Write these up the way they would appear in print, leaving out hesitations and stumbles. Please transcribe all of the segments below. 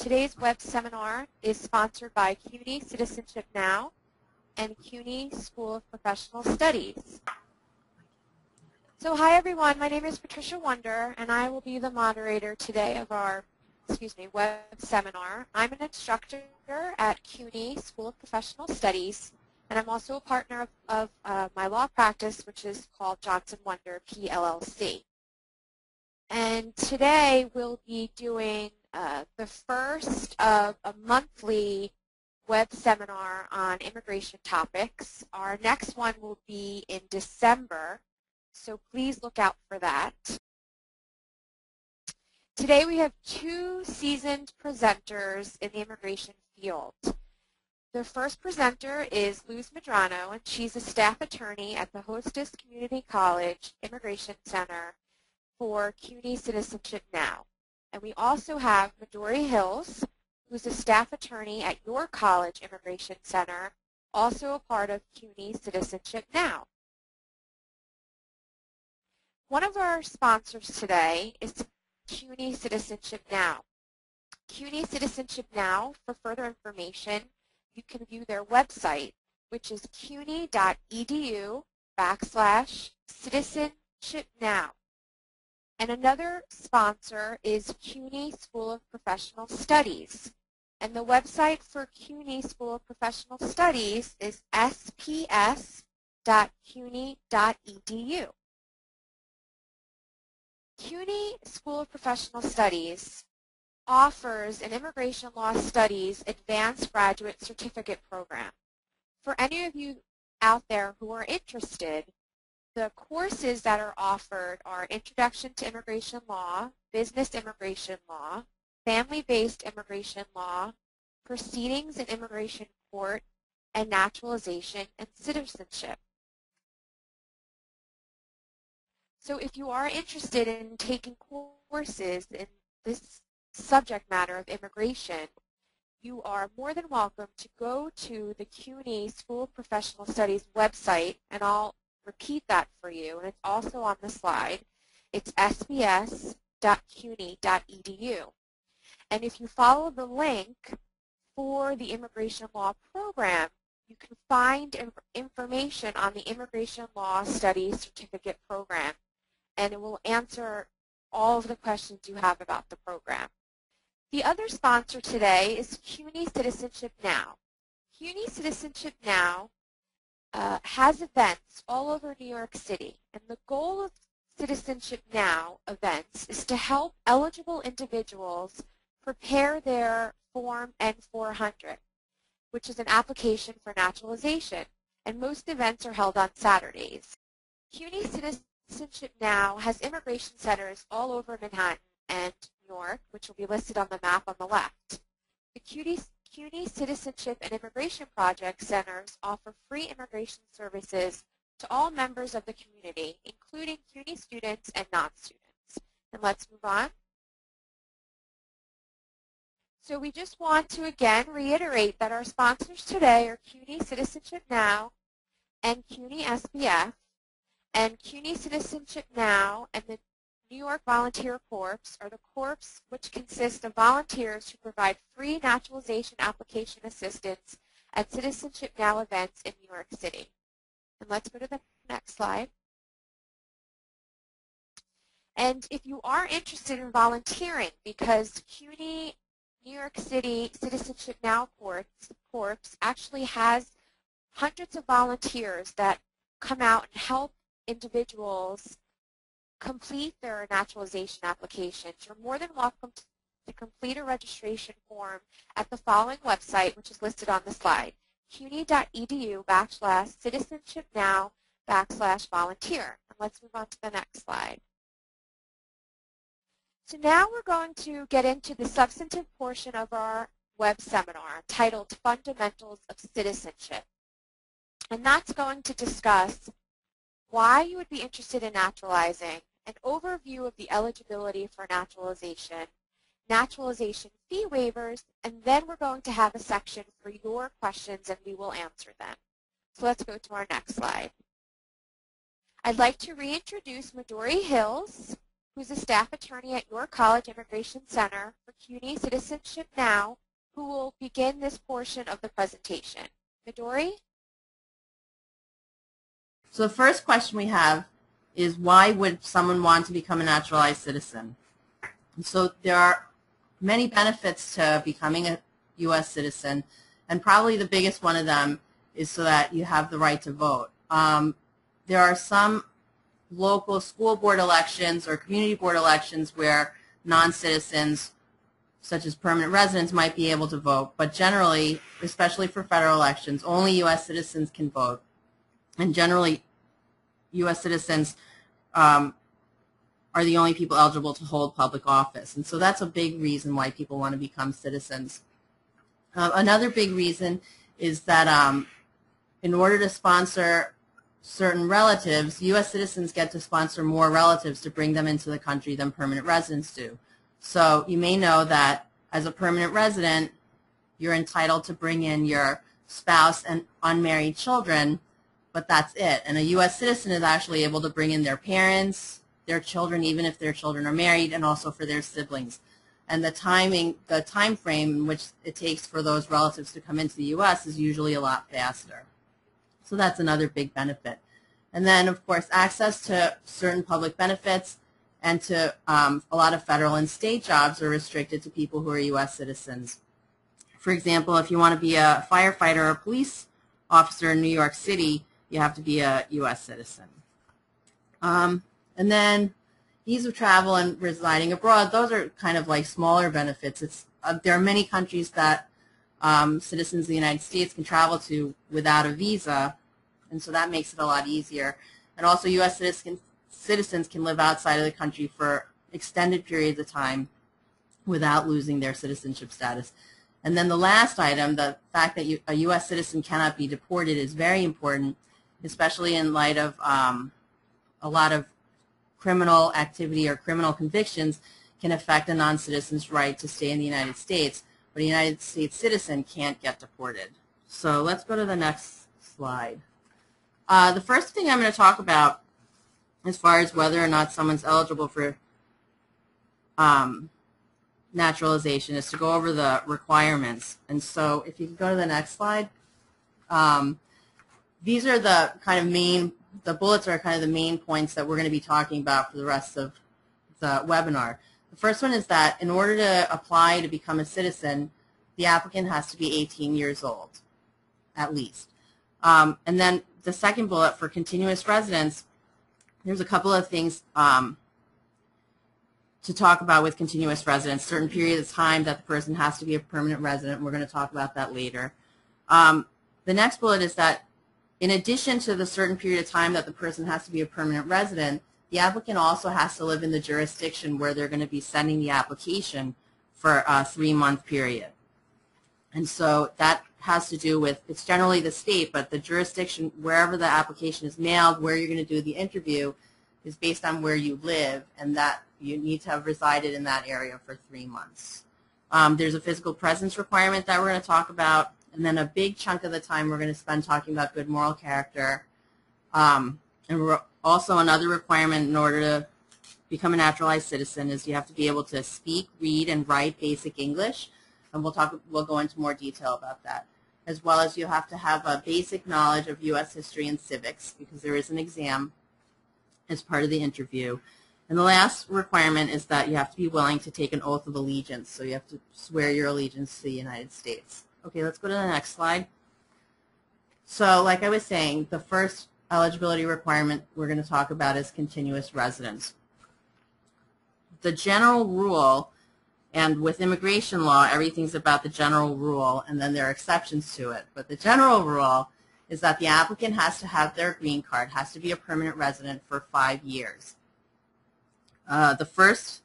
Today's web seminar is sponsored by CUNY Citizenship Now and CUNY School of Professional Studies. So hi everyone, my name is Patricia Wonder and I will be the moderator today of our web seminar. I'm an instructor at CUNY School of Professional Studies, and I'm also a partner of my law practice, which is called Johnson Wonder PLLC. And today we'll be doing the first of a monthly web seminar on immigration topics. Our next one will be in December, so please look out for that. Today we have two seasoned presenters in the immigration field. The first presenter is Luz Medrano, and she's a staff attorney at the Hostess Community College Immigration Center for CUNY Citizenship Now. And we also have Midori Hills, who's a staff attorney at your college Immigration Center, also a part of CUNY Citizenship Now. One of our sponsors today is CUNY Citizenship Now. CUNY Citizenship Now, for further information, you can view their website, which is cuny.edu/citizenshipnow. And another sponsor is CUNY School of Professional Studies. And the website for CUNY School of Professional Studies is sps.cuny.edu. CUNY School of Professional Studies offers an Immigration Law Studies Advanced Graduate Certificate Program. For any of you out there who are interested, the courses that are offered are Introduction to Immigration Law, Business Immigration Law, Family-Based Immigration Law, Proceedings in Immigration Court, and Naturalization and Citizenship. So if you are interested in taking courses in this subject matter of immigration, you are more than welcome to go to the CUNY School of Professional Studies website, and I'll repeat that for you, and it's also on the slide. It's sps.cuny.edu. And if you follow the link for the Immigration Law program, you can find information on the Immigration Law Studies Certificate Program, and it will answer all of the questions you have about the program. The other sponsor today is CUNY Citizenship Now. CUNY Citizenship Now has events all over New York City, and the goal of Citizenship Now events is to help eligible individuals prepare their Form N-400, which is an application for naturalization, and most events are held on Saturdays. CUNY Citizenship Now has immigration centers all over Manhattan and New York, which will be listed on the map on the left. The CUNY Citizenship and Immigration Project Centers offer free immigration services to all members of the community, including CUNY students and non-students. And let's move on. So we just want to again reiterate that our sponsors today are CUNY Citizenship Now and CUNY SPF, and CUNY Citizenship Now and the New York Volunteer Corps are the corps which consist of volunteers who provide free naturalization application assistance at Citizenship Now events in New York City. And let's go to the next slide. And if you are interested in volunteering, because CUNY New York City Citizenship Now Corps actually has hundreds of volunteers that come out and help individuals complete their naturalization applications, you're more than welcome to complete a registration form at the following website, which is listed on the slide, cuny.edu/citizenshipnow/volunteer. And let's move on to the next slide. So now we're going to get into the substantive portion of our web seminar titled Fundamentals of Citizenship. And that's going to discuss why you would be interested in naturalizing, an overview of the eligibility for naturalization, naturalization fee waivers, and then we're going to have a section for your questions and we will answer them. So let's go to our next slide. I'd like to reintroduce Midori Hills, who's a staff attorney at your college immigration center for CUNY Citizenship Now, who will begin this portion of the presentation. Midori? So the first question we have is, why would someone want to become a naturalized citizen? And so there are many benefits to becoming a U.S. citizen, and probably the biggest one of them is so that you have the right to vote. There are some local school board elections or community board elections where non-citizens, such as permanent residents, might be able to vote, but generally, especially for federal elections, only U.S. citizens can vote, and generally U.S. citizens are the only people eligible to hold public office, and so that's a big reason why people want to become citizens. Another big reason is that in order to sponsor certain relatives, U.S. citizens get to sponsor more relatives to bring them into the country than permanent residents do. So you may know that as a permanent resident, you're entitled to bring in your spouse and unmarried children, but that's it. And a U.S. citizen is actually able to bring in their parents, their children, even if their children are married, and also for their siblings. And the time frame in which it takes for those relatives to come into the U.S. is usually a lot faster. So that's another big benefit. And then, of course, access to certain public benefits and to a lot of federal and state jobs are restricted to people who are U.S. citizens. For example, if you want to be a firefighter or a police officer in New York City, you have to be a U.S. citizen. And then ease of travel and residing abroad, those are kind of like smaller benefits. There are many countries that citizens of the United States can travel to without a visa, and so that makes it a lot easier. And also U.S. citizens can live outside of the country for extended periods of time without losing their citizenship status. And then the last item, the fact that a U.S. citizen cannot be deported, is very important, especially in light of a lot of criminal activity or criminal convictions can affect a non-citizen's right to stay in the United States, but a United States citizen can't get deported. So let's go to the next slide. The first thing I'm going to talk about as far as whether or not someone's eligible for naturalization is to go over the requirements. And so if you could go to the next slide. These are the kind of the bullets are kind of the main points that we're going to be talking about for the rest of the webinar. The first one is that in order to apply to become a citizen, the applicant has to be 18 years old, at least. And then the second bullet for continuous residence, there's a couple of things to talk about with continuous residence. Certain period of time that the person has to be a permanent resident. We're going to talk about that later. The next bullet is that in addition to the certain period of time that the person has to be a permanent resident, the applicant also has to live in the jurisdiction where they're going to be sending the application for a 3-month period. And so that has to do with, it's generally the state, but the jurisdiction, wherever the application is mailed, where you're going to do the interview, is based on where you live, and that you need to have resided in that area for 3 months. There's a physical presence requirement that we're going to talk about, and then a big chunk of the time we're going to spend talking about good moral character. And also another requirement in order to become a naturalized citizen is you have to be able to speak, read, and write basic English, and we'll go into more detail about that. As well as you have to have a basic knowledge of U.S. history and civics, because there is an exam as part of the interview. And the last requirement is that you have to be willing to take an oath of allegiance, so you have to swear your allegiance to the United States. Okay, let's go to the next slide. So like I was saying, the first eligibility requirement we're going to talk about is continuous residence. The general rule, and with immigration law, everything's about the general rule, and then there are exceptions to it. But the general rule is that the applicant has to have their green card, has to be a permanent resident for 5 years. The first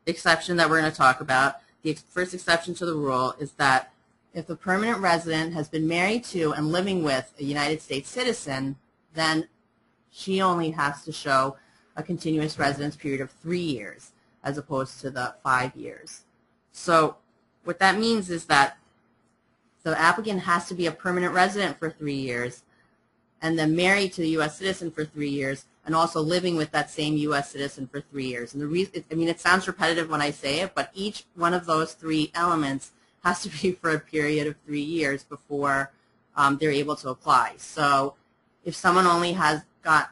exception that we're going to talk about, the first exception to the rule, is that if the permanent resident has been married to and living with a United States citizen, then she only has to show a continuous residence period of 3 years as opposed to the 5 years. So what that means is that the applicant has to be a permanent resident for 3 years and then married to a U.S. citizen for 3 years and also living with that same U.S. citizen for 3 years. And the reason, I mean, it sounds repetitive when I say it, but each one of those 3 elements has to be for a period of 3 years before they're able to apply. So if someone only has got,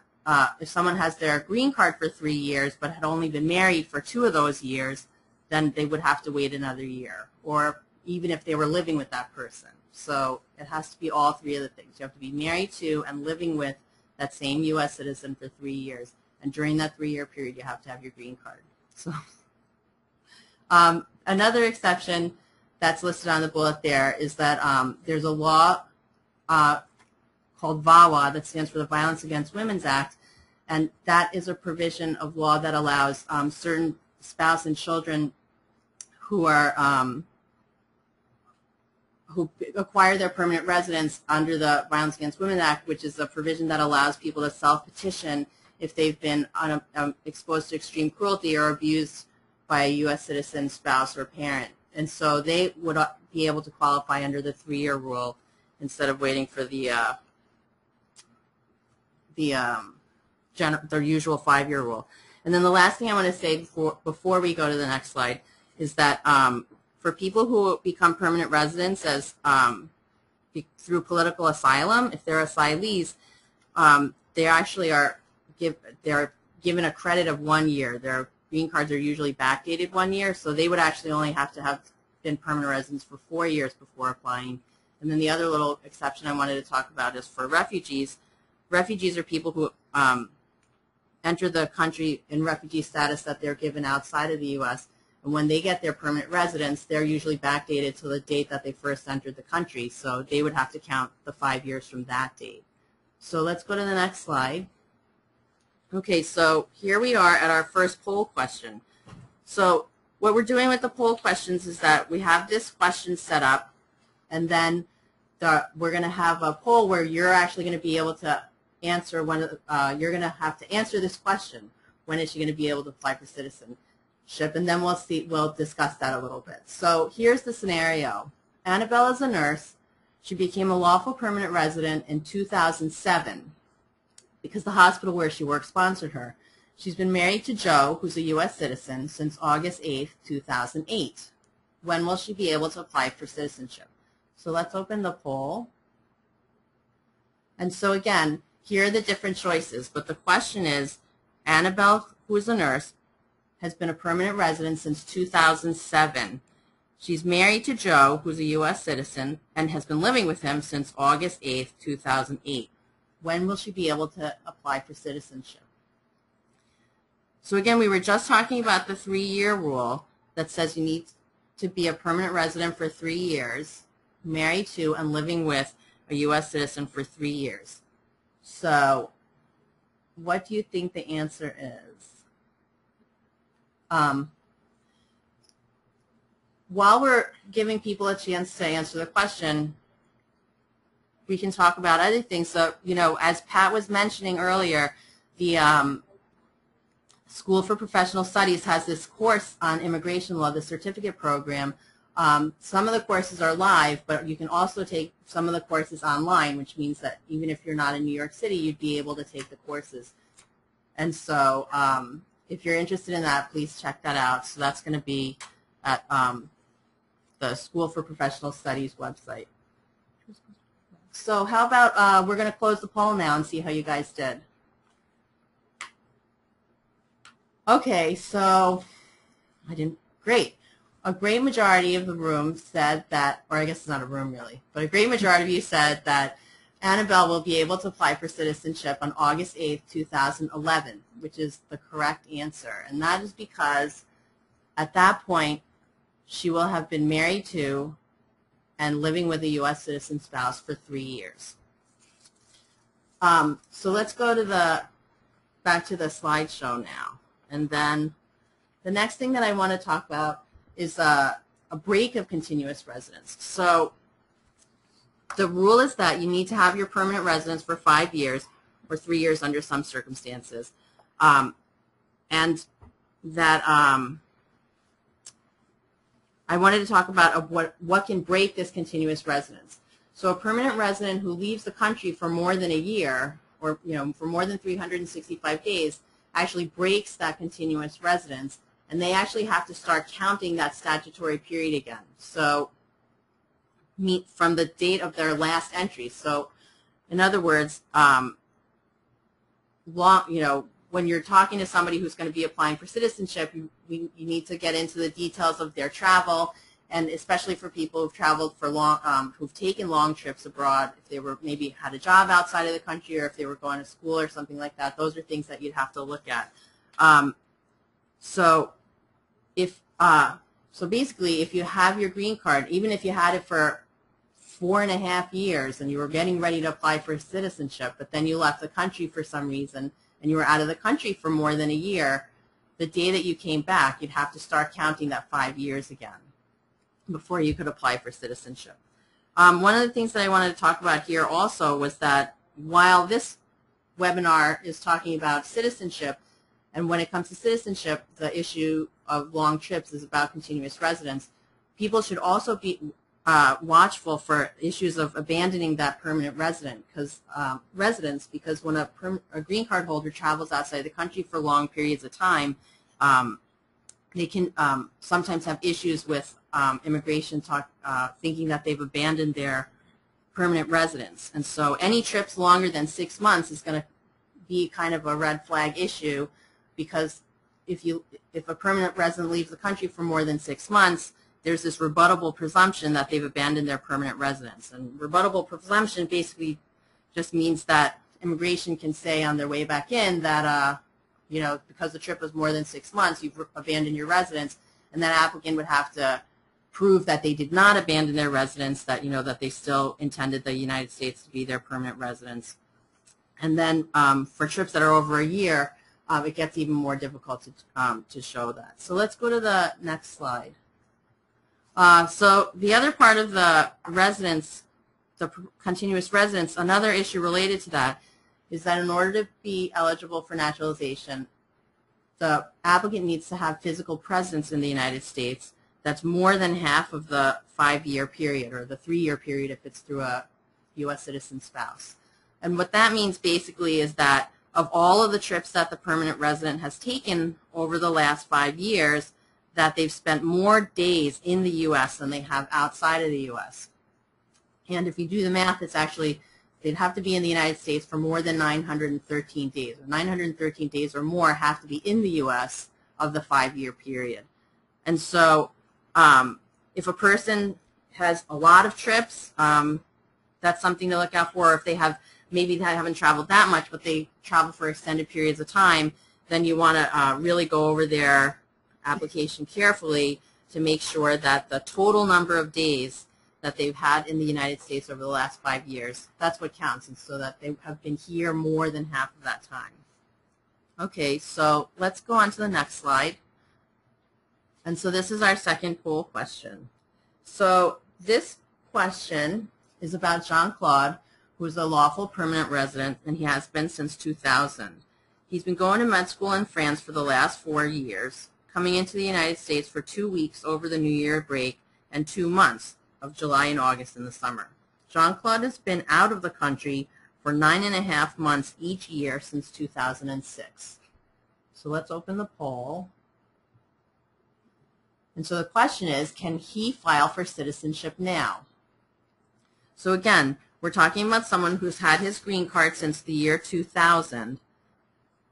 if someone has their green card for 3 years but had only been married for 2 of those years, then they would have to wait another year, or even if they were living with that person. So it has to be all 3 of the things. You have to be married to and living with that same U.S. citizen for 3 years. And during that 3-year period, you have to have your green card. So another exception that's listed on the bullet there is that there's a law called VAWA, that stands for the Violence Against Women's Act, and that is a provision of law that allows certain spouse and children who are who acquire their permanent residence under the Violence Against Women Act, which is a provision that allows people to self-petition if they've been exposed to extreme cruelty or abused by a U.S. citizen, spouse, or parent. And so they would be able to qualify under the 3-year rule instead of waiting for the usual 5-year rule. And then the last thing I want to say before we go to the next slide is that for people who become permanent residents as through political asylum, if they're asylees, they actually are they're given a credit of 1 year. Their green cards are usually backdated 1 year, so they would actually only have to have been permanent residents for 4 years before applying. And then the other little exception I wanted to talk about is for refugees. Refugees are people who enter the country in refugee status that they're given outside of the U.S., and when they get their permanent residence, they're usually backdated to the date that they first entered the country, so they would have to count the 5 years from that date. So let's go to the next slide. Okay, so here we are at our first poll question. So what we're doing with the poll questions is that we have this question set up, and then we're going to have a poll where you're actually going to be able to answer you're going to have to answer this question: when is she going to be able to apply for citizenship? And then we'll discuss that a little bit. So here's the scenario. Annabelle is a nurse. She became a lawful permanent resident in 2007 because the hospital where she works sponsored her. She's been married to Joe, who's a U.S. citizen, since August 8th, 2008. When will she be able to apply for citizenship? So let's open the poll. And so again, here are the different choices. But the question is, Annabelle, who is a nurse, has been a permanent resident since 2007. She's married to Joe, who's a U.S. citizen, and has been living with him since August 8th, 2008. When will she be able to apply for citizenship? So again, we were just talking about the 3-year rule that says you need to be a permanent resident for 3 years, married to and living with a U.S. citizen for 3 years. So what do you think the answer is? While we're giving people a chance to answer the question, we can talk about other things. So, you know, as Pat was mentioning earlier, the School for Professional Studies has this course on immigration law, the certificate program. Some of the courses are live, but you can also take some of the courses online, which means that even if you're not in New York City, you'd be able to take the courses. And so if you're interested in that, please check that out. So that's going to be at the School for Professional Studies website. So how about we're going to close the poll now and see how you guys did. Okay, so great. A great majority of the room said that, or I guess it's not a room really, but a great majority of you said that Annabelle will be able to apply for citizenship on August 8th, 2011, which is the correct answer. And that is because at that point, she will have been married to and living with a U.S. citizen spouse for 3 years. So let's go to back to the slideshow now. And then the next thing that I want to talk about is a break of continuous residence. So the rule is that you need to have your permanent residence for 5 years or 3 years under some circumstances. And that I wanted to talk about what can break this continuous residence. So a permanent resident who leaves the country for more than a year or for more than 365 days actually breaks that continuous residence, and they actually have to start counting that statutory period again. So from the date of their last entry. So in other words, when you're talking to somebody who's going to be applying for citizenship, you need to get into the details of their travel, and especially for people who've traveled for who've taken long trips abroad, if they were maybe had a job outside of the country, or if they were going to school or something like that. Those are things that you'd have to look at. So basically, if you have your green card, even if you had it for 4.5 years and you were getting ready to apply for citizenship, but then you left the country for some reason and you were out of the country for more than a year, the day that you came back, you'd have to start counting that 5 years again before you could apply for citizenship. One of the things that I wanted to talk about here also was that while this webinar is talking about citizenship, and when it comes to citizenship, the issue of long trips is about continuous residence, people should also be watchful for issues of abandoning that permanent residence, because when a green card holder travels outside the country for long periods of time, they can sometimes have issues with immigration thinking that they've abandoned their permanent residence. And so any trips longer than 6 months is going to be kind of a red flag issue, because if a permanent resident leaves the country for more than 6 months, there's this rebuttable presumption that they've abandoned their permanent residence. And rebuttable presumption basically just means that immigration can say on their way back in that, because the trip was more than 6 months, you've abandoned your residence, and that applicant would have to prove that they did not abandon their residence, that, that they still intended the United States to be their permanent residence. And then for trips that are over a year, it gets even more difficult to show that. So let's go to the next slide. So the other part of the residence, the continuous residence, another issue related to that is that in order to be eligible for naturalization, the applicant needs to have physical presence in the United States that's more than half of the 5-year period, or the 3-year period if it's through a U.S. citizen spouse. And what that means basically is that of all of the trips that the permanent resident has taken over the last 5 years, that they've spent more days in the U.S. than they have outside of the U.S. And if you do the math, it's actually, they'd have to be in the United States for more than 913 days. 913 days or more have to be in the U.S. of the 5-year period. And so if a person has a lot of trips, that's something to look out for. If they have, maybe they haven't traveled that much, but they travel for extended periods of time, then you want to really go over their application carefully to make sure that the total number of days that they've had in the United States over the last 5 years, that's what counts, and so that they have been here more than half of that time. Okay, so let's go on to the next slide. And so this is our second poll question. So this question is about Jean-Claude, who is a lawful permanent resident, and he has been since 2000. He's been going to med school in France for the last 4 years, coming into the United States for 2 weeks over the New Year break and 2 months of July and August in the summer. Jean-Claude has been out of the country for 9.5 months each year since 2006. So let's open the poll. And so the question is, can he file for citizenship now? So again, we're talking about someone who's had his green card since the year 2000,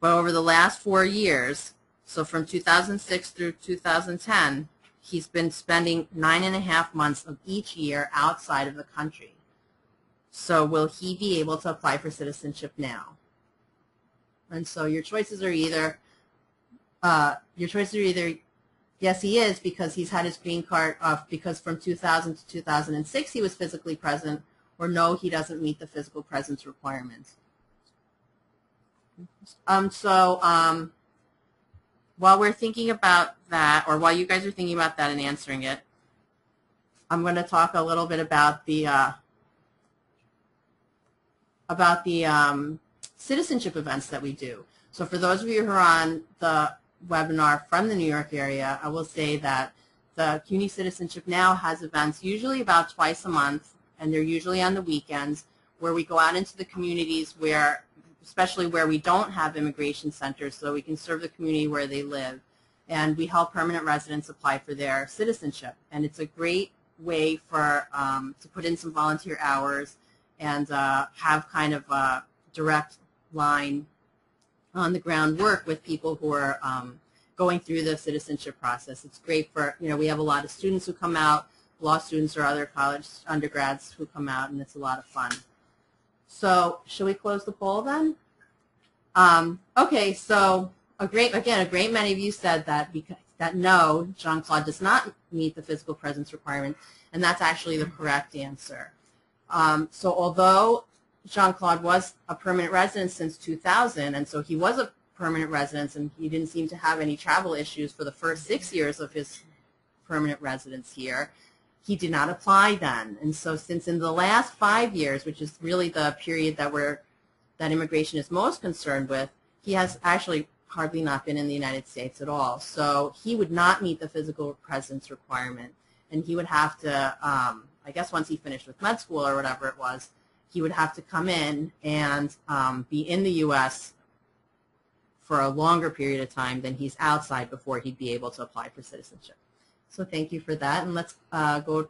but over the last 4 years, so from 2006 through 2010, he's been spending 9.5 months of each year outside of the country. So will he be able to apply for citizenship now? And so your choices are either, yes, he is, because he's had his green card because from 2000 to 2006 he was physically present, or no, he doesn't meet the physical presence requirements. While we're thinking about that, or while you guys are thinking about that and answering it, I'm going to talk a little bit about the citizenship events that we do. So for those of you who are on the webinar from the New York area, I will say that the CUNY Citizenship Now has events usually about twice a month, and they're usually on the weekends, where we go out into the communities where especially where we don't have immigration centers, so we can serve the community where they live. And we help permanent residents apply for their citizenship. And it's a great way for to put in some volunteer hours and have kind of a direct line on the ground work with people who are going through the citizenship process. It's great for, we have a lot of students who come out, law students or other college undergrads who come out, and it's a lot of fun. So should we close the poll then? Okay, so a great many of you said that no, Jean-Claude does not meet the physical presence requirement, and that's actually the correct answer. So although Jean-Claude was a permanent resident since 2000, and so he was a permanent resident, and he didn't seem to have any travel issues for the first 6 years of his permanent residence here, he did not apply then. And so since in the last 5 years, which is really the period that immigration is most concerned with, he has actually hardly not been in the United States at all. So he would not meet the physical presence requirement, and he would have to, I guess once he finished with med school or whatever it was, he would have to come in and be in the U.S. for a longer period of time than he's outside before he'd be able to apply for citizenship. So thank you for that, and let's go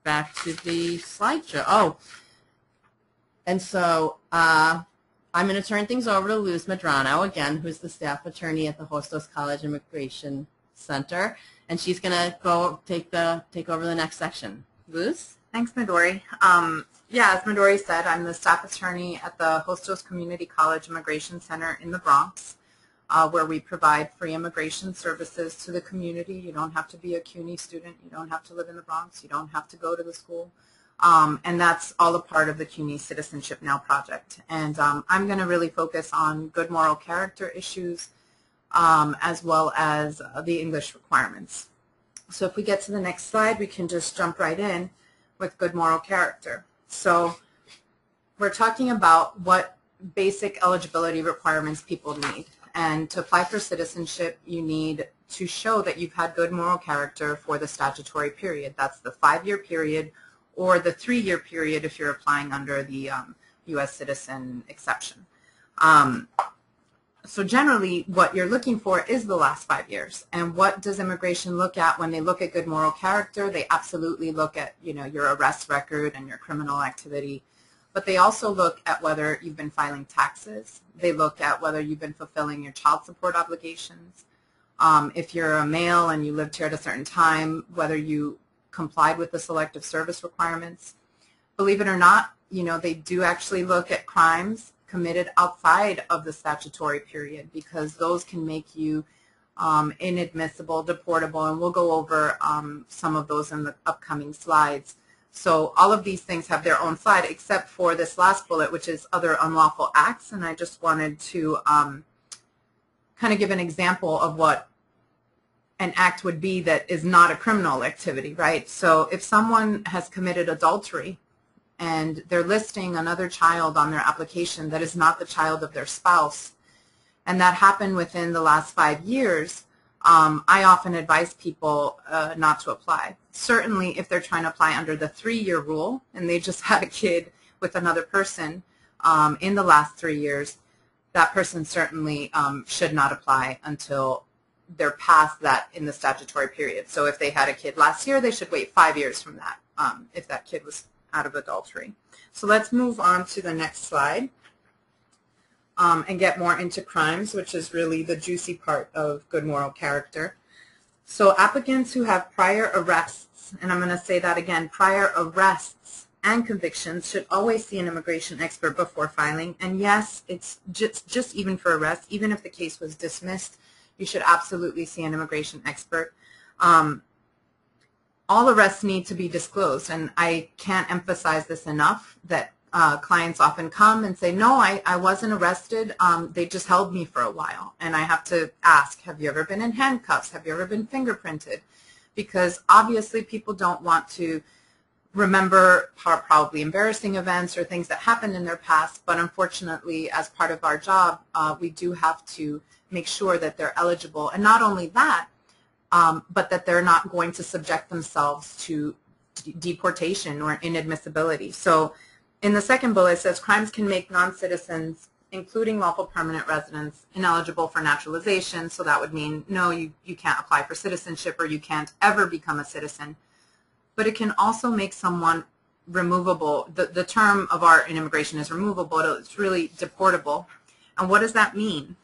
back to the slideshow. Oh, and so I'm going to turn things over to Luz Medrano again, who's the staff attorney at the Hostos College Immigration Center, and she's going to take over the next section. Luz? Thanks, Midori. Yeah, as Midori said, I'm the staff attorney at the Hostos Community College Immigration Center in the Bronx, where we provide free immigration services to the community. You don't have to be a CUNY student. You don't have to live in the Bronx. You don't have to go to the school. And that's all a part of the CUNY Citizenship Now project. And I'm going to really focus on good moral character issues as well as the English requirements. So if we get to the next slide, we can just jump right in with good moral character. So we're talking about what basic eligibility requirements people need. And to apply for citizenship, you need to show that you've had good moral character for the statutory period. That's the 5-year period or the 3-year period if you're applying under the U.S. citizen exception. So generally, what you're looking for is the last 5 years. And what does immigration look at when they look at good moral character? They absolutely look at, your arrest record and your criminal activity. But they also look at whether you've been filing taxes. They look at whether you've been fulfilling your child support obligations. If you're a male and you lived here at a certain time, whether you complied with the selective service requirements. Believe it or not, they do actually look at crimes committed outside of the statutory period, because those can make you inadmissible, deportable, and we'll go over some of those in the upcoming slides. So all of these things have their own slide except for this last bullet, which is other unlawful acts, and I just wanted to kind of give an example of what an act would be that is not a criminal activity, right? So if someone has committed adultery and they're listing another child on their application that is not the child of their spouse, and that happened within the last 5 years, I often advise people not to apply. Certainly if they're trying to apply under the 3-year rule and they just had a kid with another person in the last 3 years, that person certainly should not apply until they're past that in the statutory period. So if they had a kid last year, they should wait 5 years from that if that kid was out of adultery. So let's move on to the next slide and get more into crimes, which is really the juicy part of good moral character. So applicants who have prior arrests, and I'm going to say that again, prior arrests and convictions should always see an immigration expert before filing. And yes, it's just even for arrests, even if the case was dismissed, you should absolutely see an immigration expert. All arrests need to be disclosed, and I can't emphasize this enough, that clients often come and say, no, I wasn't arrested, they just held me for a while. And I have to ask, have you ever been in handcuffs? Have you ever been fingerprinted? Because obviously people don't want to remember probably embarrassing events or things that happened in their past, but unfortunately as part of our job, we do have to make sure that they're eligible. And not only that, but that they're not going to subject themselves to deportation or inadmissibility. So in the second bullet, it says crimes can make non-citizens including lawful permanent residents, ineligible for naturalization. So that would mean, no, you can't apply for citizenship or you can't ever become a citizen. But it can also make someone removable. The term of art in immigration is removable. It's really deportable. And what does that mean?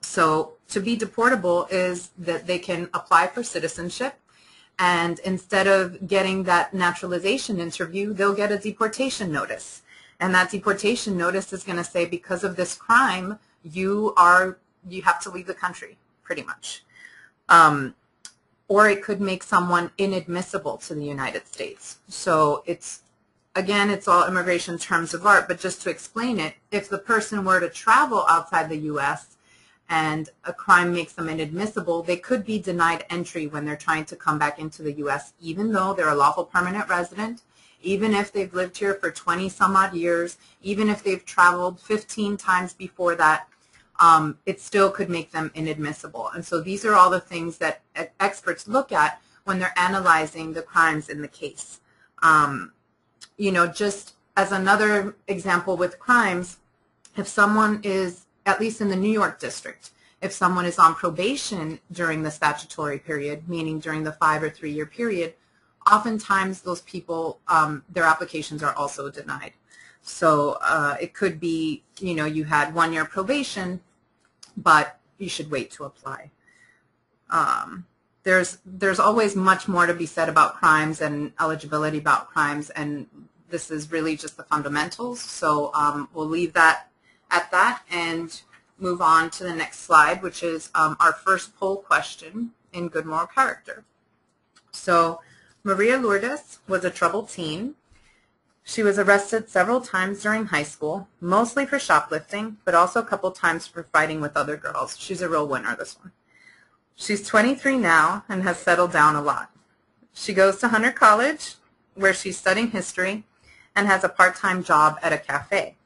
So to be deportable is that they can apply for citizenship, and instead of getting that naturalization interview, they'll get a deportation notice. And that deportation notice is going to say, because of this crime, you have to leave the country, pretty much. Or it could make someone inadmissible to the United States. So again, it's all immigration terms of art, but just to explain it, if the person were to travel outside the U.S. and a crime makes them inadmissible, they could be denied entry when they're trying to come back into the U.S., even though they're a lawful permanent resident, even if they've lived here for 20 some odd years, even if they've traveled 15 times before that, it still could make them inadmissible. And so these are all the things that experts look at when they're analyzing the crimes in the case. You know, just as another example with crimes, if someone is, at least in the New York district, if someone is on probation during the statutory period, meaning during the 5 or 3 year period, oftentimes those people, their applications are also denied. So it could be, you know, you had 1 year probation, but you should wait to apply. There's always much more to be said about crimes and eligibility about crimes, and this is really just the fundamentals. So we'll leave that at that and move on to the next slide, which is our first poll question in good moral character. So Maria Lourdes was a troubled teen. She was arrested several times during high school, mostly for shoplifting, but also a couple times for fighting with other girls. She's a real winner, this one. She's 23 now and has settled down a lot. She goes to Hunter College, where she's studying history, and has a part-time job at a cafe.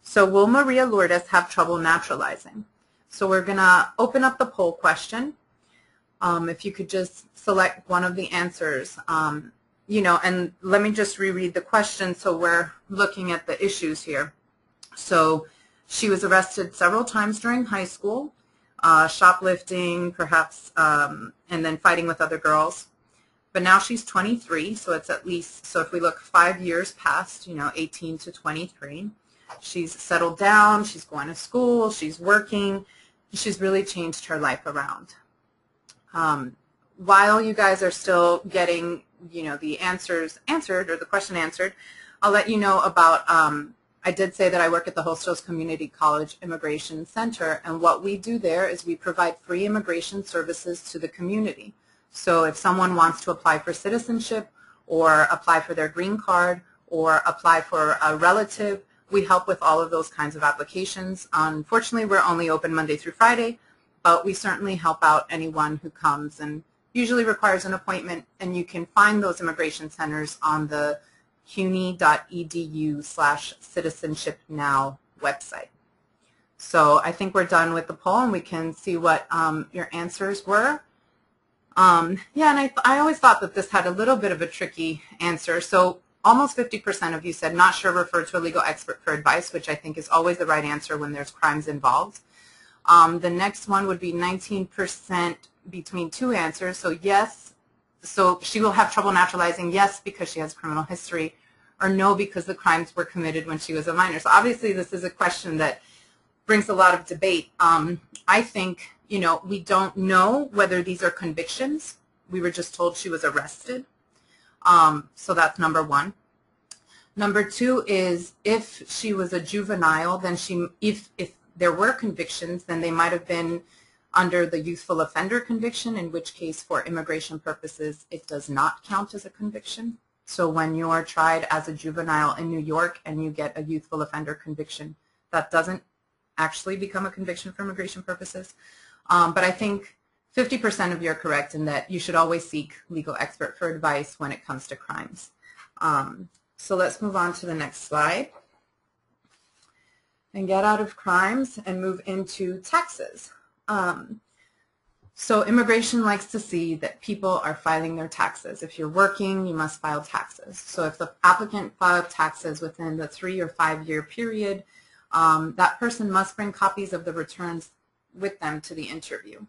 So will Maria Lourdes have trouble naturalizing? So we're going to open up the poll question. If you could just select one of the answers. You know, and let me just reread the question so we're looking at the issues here. So she was arrested several times during high school, shoplifting perhaps, and then fighting with other girls. But now she's 23, so it's at least, so if we look 5 years past, you know, 18 to 23, she's settled down, she's going to school, she's working, she's really changed her life around. While you guys are still getting, you know, the answers answered or the question answered, I'll let you know about, I did say that I work at the Holst Hills Community College Immigration Center, and what we do there is we provide free immigration services to the community. So if someone wants to apply for citizenship or apply for their green card or apply for a relative, we help with all of those kinds of applications. Unfortunately, we're only open Monday through Friday, but we certainly help out anyone who comes and usually requires an appointment, and you can find those immigration centers on the cuny.edu/citizenshipnow website. So I think we're done with the poll, and we can see what your answers were. Yeah, and I always thought that this had a little bit of a tricky answer. So almost 50% of you said not sure referred to a legal expert for advice, which I think is always the right answer when there's crimes involved. The next one would be 19% between two answers. So yes, so she will have trouble naturalizing, yes, because she has criminal history, or no, because the crimes were committed when she was a minor. So obviously this is a question that brings a lot of debate. I think, you know, we don't know whether these are convictions. We were just told she was arrested. So that's number one. Number two is if she was a juvenile, then if there were convictions, then they might have been under the youthful offender conviction, in which case for immigration purposes it does not count as a conviction. So when you're tried as a juvenile in New York and you get a youthful offender conviction, that doesn't actually become a conviction for immigration purposes. But I think 50% of you are correct in that you should always seek legal expert for advice when it comes to crimes. So let's move on to the next slide and get out of crimes and move into taxes. So immigration likes to see that people are filing their taxes. If you're working, you must file taxes. So if the applicant filed taxes within the 3 or 5 year period, that person must bring copies of the returns with them to the interview.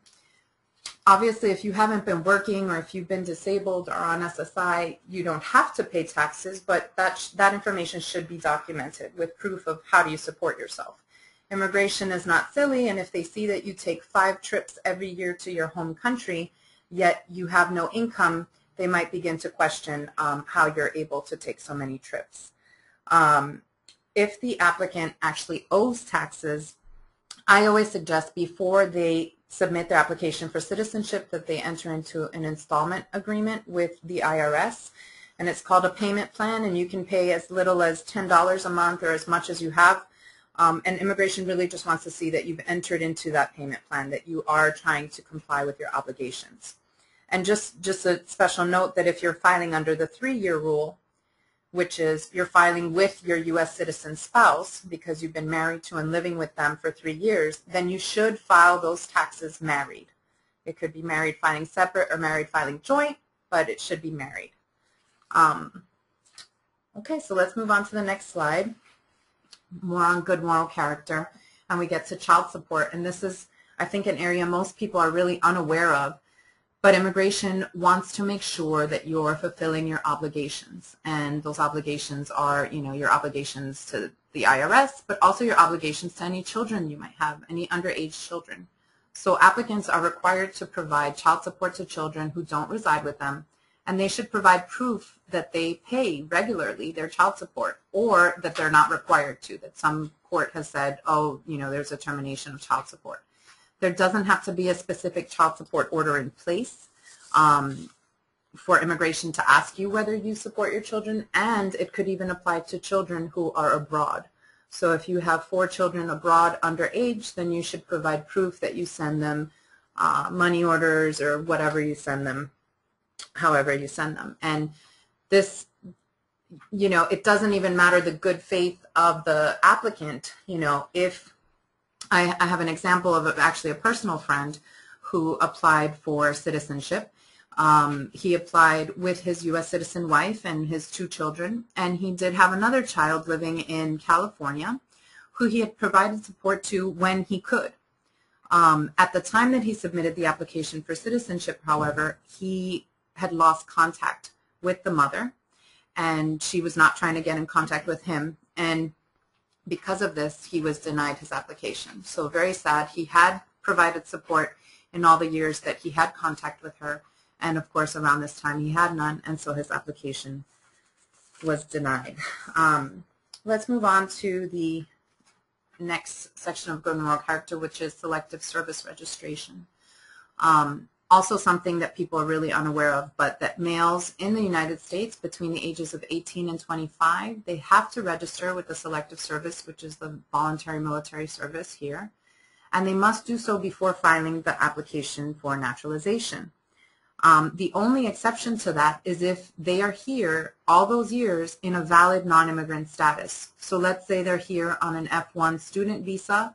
Obviously, if you haven't been working or if you've been disabled or on SSI, you don't have to pay taxes, but that information should be documented with proof of how do you support yourself. Immigration is not silly, and if they see that you take 5 trips every year to your home country, yet you have no income, they might begin to question how you're able to take so many trips. If the applicant actually owes taxes, I always suggest before they submit their application for citizenship that they enter into an installment agreement with the IRS, and it's called a payment plan, and you can pay as little as $10 a month or as much as you have. And immigration really just wants to see that you've entered into that payment plan, that you are trying to comply with your obligations. And just a special note that if you're filing under the 3-year rule, which is you're filing with your U.S. citizen spouse because you've been married to and living with them for 3 years, then you should file those taxes married. It could be married filing separate or married filing joint, but it should be married. Okay, so let's move on to the next slide. More on good moral character, and we get to child support. And this is, I think, an area most people are really unaware of. But immigration wants to make sure that you're fulfilling your obligations, and those obligations are, your obligations to the IRS, but also your obligations to any children you might have, any underage children. So applicants are required to provide child support to children who don't reside with them, and they should provide proof that they pay regularly their child support, or that they're not required to, that some court has said, oh, there's a termination of child support. There doesn't have to be a specific child support order in place for immigration to ask you whether you support your children, and it could even apply to children who are abroad. So if you have 4 children abroad underage, then you should provide proof that you send them money orders or whatever you send them, however you send them. And this, it doesn't even matter the good faith of the applicant. If I have an example of actually a personal friend who applied for citizenship. He applied with his U.S. citizen wife and his 2 children, and he did have another child living in California who he had provided support to when he could. At the time that he submitted the application for citizenship, however, he had lost contact with the mother, and she was not trying to get in contact with him, and because of this, he was denied his application. So very sad. He had provided support in all the years that he had contact with her, and of course around this time he had none, and so his application was denied. Let's move on to the next section of good moral character, which is selective service registration. Also something that people are really unaware of, but that males in the United States between the ages of 18 and 25, they have to register with the selective service, which is the voluntary military service here, and they must do so before filing the application for naturalization. The only exception to that is if they are here all those years in a valid non-immigrant status. So let's say they're here on an F1 student visa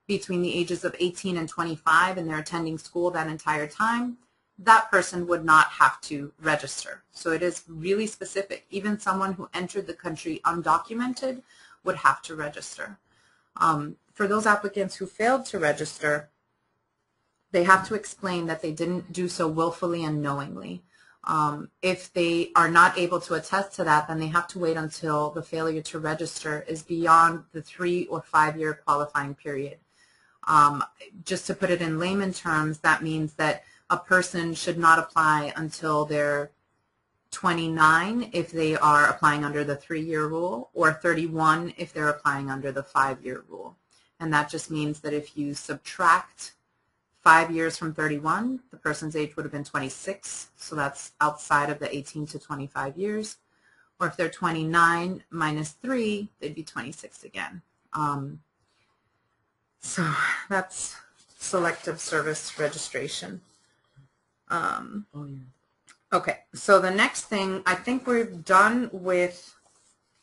between the ages of 18 and 25 and they're attending school that entire time, that person would not have to register. So it is really specific. Even someone who entered the country undocumented would have to register. For those applicants who failed to register, they have to explain that they didn't do so willfully and knowingly. If they are not able to attest to that, then they have to wait until the failure to register is beyond the 3 or 5 year qualifying period. Just to put it in layman terms, that means that a person should not apply until they're 29 if they are applying under the 3-year rule, or 31 if they're applying under the 5-year rule. And that just means that if you subtract 5 years from 31, the person's age would have been 26, so that's outside of the 18 to 25 years. Or if they're 29 minus 3, they'd be 26 again. So that's selective service registration. Okay, so the next thing, I think we're done with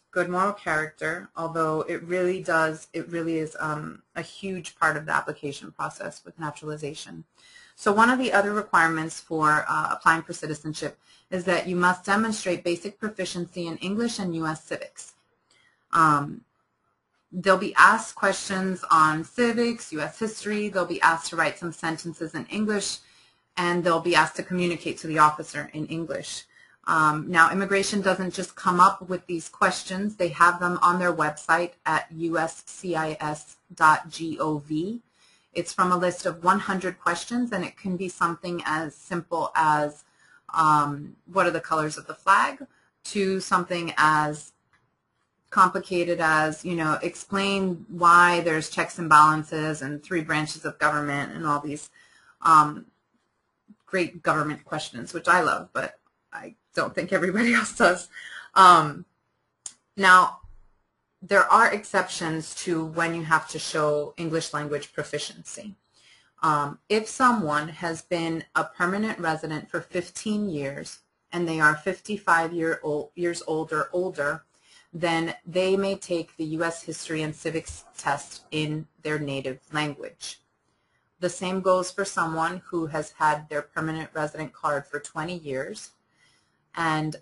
good moral character, although it really is a huge part of the application process with naturalization. So one of the other requirements for applying for citizenship is that you must demonstrate basic proficiency in English and U.S. civics. They'll be asked questions on civics, U.S. history. They'll be asked to write some sentences in English, and they'll be asked to communicate to the officer in English. Now, immigration doesn't just come up with these questions. They have them on their website at uscis.gov. It's from a list of 100 questions, and it can be something as simple as what are the colors of the flag, to something as complicated as, you know, explain why there's checks and balances and 3 branches of government and all these great government questions, which I love, but I don't think everybody else does. Now, there are exceptions to when you have to show English language proficiency. If someone has been a permanent resident for 15 years and they are 55 years old or older, then they may take the U.S. History and Civics test in their native language. The same goes for someone who has had their permanent resident card for 20 years and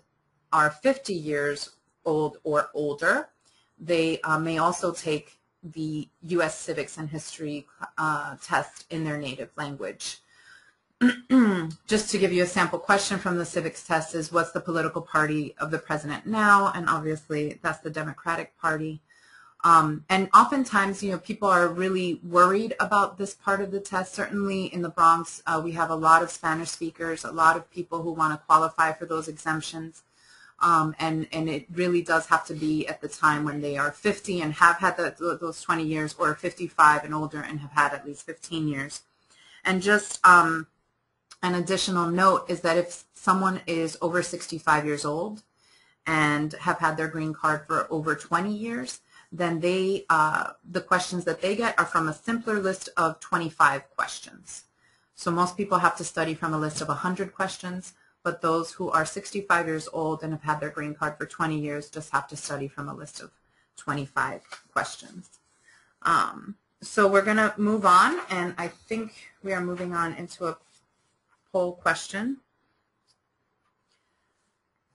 are 50 years old or older. They may also take the U.S. Civics and History test in their native language. Just to give you a sample question from the civics test is, what's the political party of the president now? And obviously that's the Democratic Party. And oftentimes, you know, people are really worried about this part of the test. Certainly in the Bronx, we have a lot of Spanish speakers, a lot of people who want to qualify for those exemptions. And it really does have to be at the time when they are 50 and have had those 20 years, or 55 and older and have had at least 15 years. And just an additional note is that if someone is over 65 years old and have had their green card for over 20 years, then they, the questions that they get are from a simpler list of 25 questions. So most people have to study from a list of 100 questions, but those who are 65 years old and have had their green card for 20 years just have to study from a list of 25 questions. So we're going to move on, and I think we are moving on into a poll question.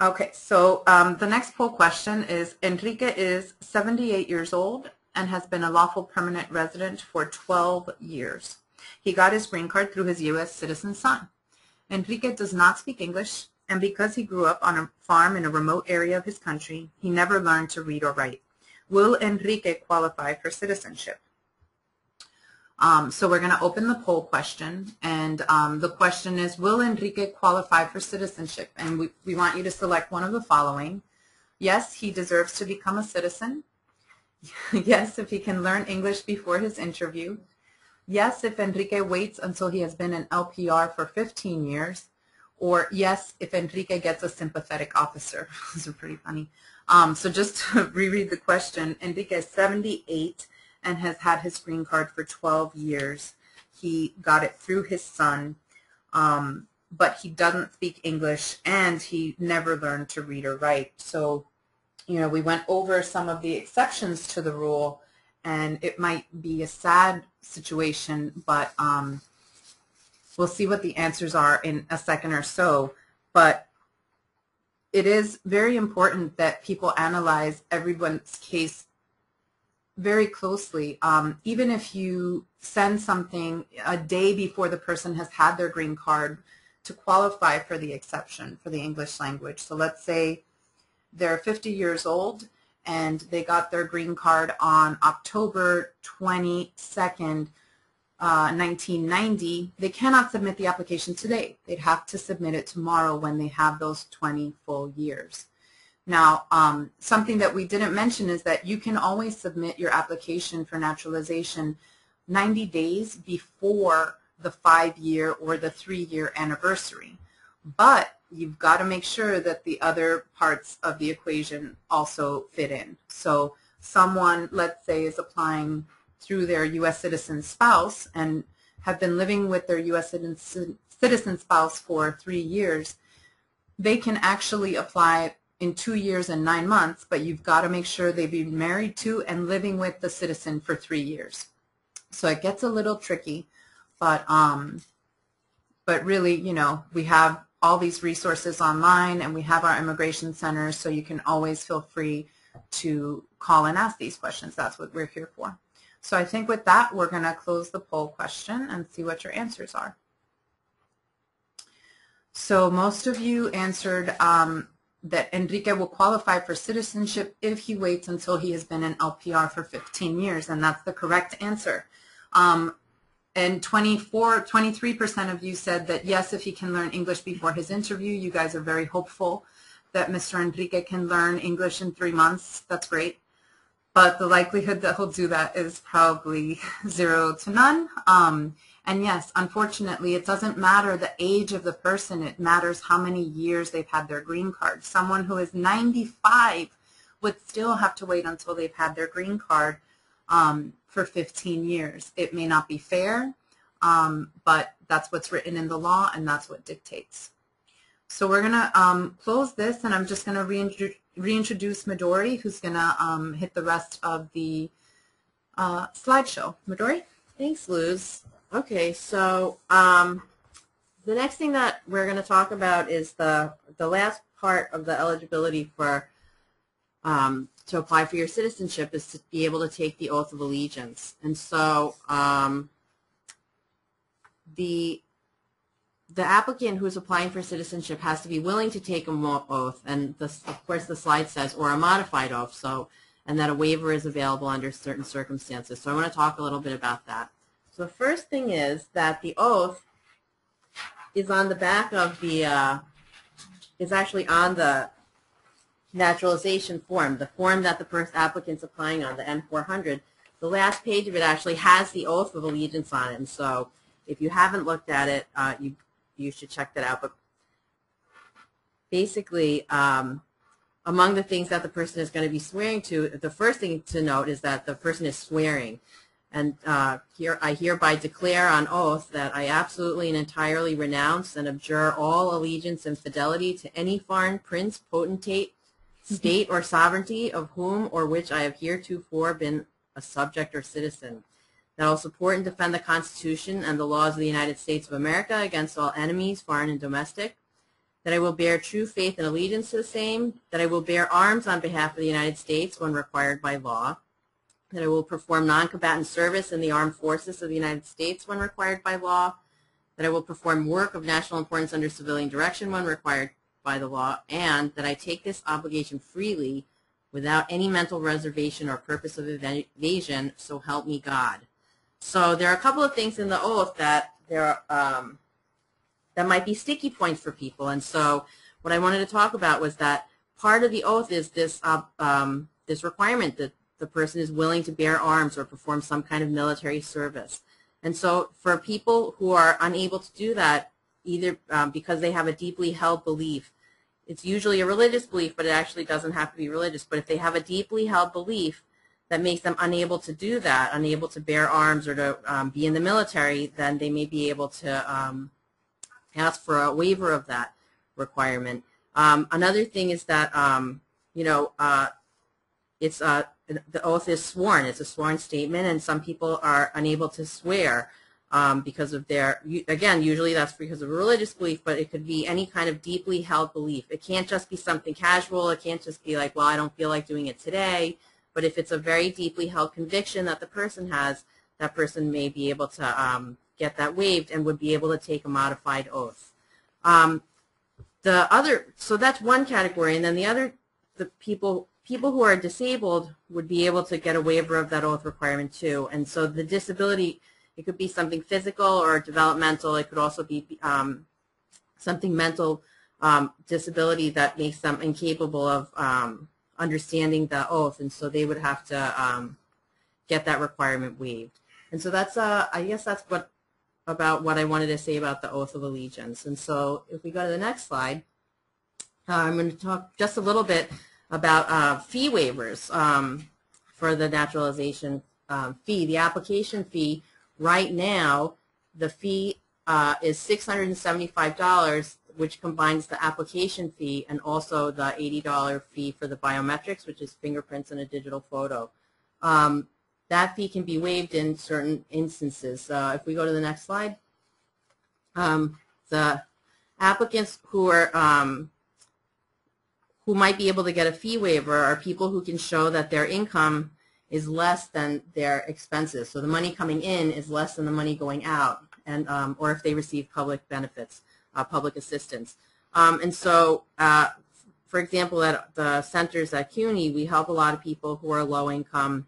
Okay, so the next poll question is, Enrique is 78 years old and has been a lawful permanent resident for 12 years. He got his green card through his U.S. citizen son. Enrique does not speak English, and because he grew up on a farm in a remote area of his country, he never learned to read or write. Will Enrique qualify for citizenship? So we're going to open the poll question, and the question is, will Enrique qualify for citizenship? And we want you to select one of the following. Yes, he deserves to become a citizen. Yes, if he can learn English before his interview. Yes, if Enrique waits until he has been an LPR for 15 years. Or yes, if Enrique gets a sympathetic officer. Those are pretty funny. So just to reread the question, Enrique is 78 and has had his green card for 12 years. He got it through his son, but he doesn't speak English, and he never learned to read or write. So, you know, we went over some of the exceptions to the rule, and it might be a sad situation, but we'll see what the answers are in a second or so. But it is very important that people analyze everyone's case very closely. Even if you send something a day before the person has had their green card to qualify for the exception for the English language. So let's say they're 50 years old and they got their green card on October 22nd, 1990. They cannot submit the application today. They'd have to submit it tomorrow when they have those 20 full years. Now, something that we didn't mention is that you can always submit your application for naturalization 90 days before the 5-year or the 3-year anniversary. But you've got to make sure that the other parts of the equation also fit in. So someone, let's say, is applying through their U.S. citizen spouse and have been living with their U.S. citizen spouse for 3 years, they can actually apply in 2 years and 9 months, but you've got to make sure they've been married to and living with the citizen for 3 years. So it gets a little tricky, but really, you know, we have all these resources online, and we have our immigration centers, so you can always feel free to call and ask these questions. That's what we're here for. So I think with that, we're going to close the poll question and see what your answers are. So most of you answered that Enrique will qualify for citizenship if he waits until he has been in LPR for 15 years, and that's the correct answer. And 23% of you said that yes, if he can learn English before his interview. You guys are very hopeful that Mr. Enrique can learn English in 3 months. That's great. But the likelihood that he'll do that is probably 0 to none. And yes, unfortunately, it doesn't matter the age of the person. It matters how many years they've had their green card. Someone who is 95 would still have to wait until they've had their green card for 15 years. It may not be fair, but that's what's written in the law, and that's what dictates. So we're going to close this, and I'm just going to reintroduce Midori, who's going to hit the rest of the slideshow. Midori? Thanks, Luz. Okay, so the next thing that we're going to talk about is the last part of the eligibility for to apply for your citizenship is to be able to take the oath of allegiance. And so the applicant who is applying for citizenship has to be willing to take an oath, and this, of course the slide says, or a modified oath, so, and that a waiver is available under certain circumstances. So I want to talk a little bit about that. So the first thing is that the oath is on the back of the, is actually on the naturalization form, the form that the first applicant's applying on, the N400. The last page of it actually has the oath of allegiance on it, and so if you haven't looked at it, you should check that out. But basically, among the things that the person is going to be swearing to, the first thing to note is that the person is swearing. And here I hereby declare on oath that I absolutely and entirely renounce and abjure all allegiance and fidelity to any foreign prince, potentate, state, or sovereignty of whom or which I have heretofore been a subject or citizen. That I will support and defend the Constitution and the laws of the United States of America against all enemies, foreign and domestic. That I will bear true faith and allegiance to the same. That I will bear arms on behalf of the United States when required by law. That I will perform non-combatant service in the armed forces of the United States when required by law. That I will perform work of national importance under civilian direction when required by the law. And that I take this obligation freely without any mental reservation or purpose of evasion, so help me God. So there are a couple of things in the oath that that might be sticky points for people. And so what I wanted to talk about was that part of the oath is this this requirement that the person is willing to bear arms or perform some kind of military service. And so for people who are unable to do that, either because they have a deeply held belief, it's usually a religious belief, but it actually doesn't have to be religious. But if they have a deeply held belief that makes them unable to do that, unable to bear arms or to be in the military, then they may be able to ask for a waiver of that requirement. Another thing is that, it's the oath is sworn. It's a sworn statement, and some people are unable to swear because of their, again, usually that's because of a religious belief, but it could be any kind of deeply held belief. It can't just be something casual. It can't just be like, well, I don't feel like doing it today. But if it's a very deeply held conviction that the person has, that person may be able to get that waived and would be able to take a modified oath. So that's one category, and then the people who are disabled would be able to get a waiver of that oath requirement too. And so the disability, it could be something physical or developmental. It could also be something mental disability that makes them incapable of understanding the oath, and so they would have to get that requirement waived. And so that's, I guess that's about what I wanted to say about the oath of allegiance. And so if we go to the next slide, I'm going to talk just a little bit about fee waivers for the naturalization fee. The application fee right now, the fee is $675, which combines the application fee and also the $80 fee for the biometrics, which is fingerprints and a digital photo. That fee can be waived in certain instances. If we go to the next slide, the applicants who who might be able to get a fee waiver are people who can show that their income is less than their expenses. So the money coming in is less than the money going out, and or if they receive public benefits, public assistance. And so, for example, at the centers at CUNY, we help a lot of people who are low income,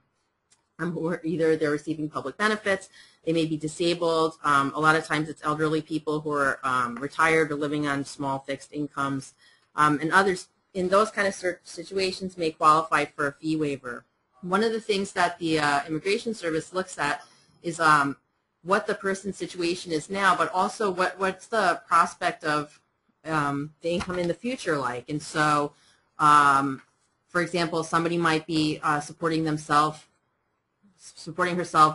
who are either they're receiving public benefits, they may be disabled. A lot of times it's elderly people who are retired or living on small fixed incomes, and others in those kind of situations may qualify for a fee waiver. One of the things that the Immigration Service looks at is what the person's situation is now, but also what's the prospect of the income in the future like. And so, for example, somebody might be supporting herself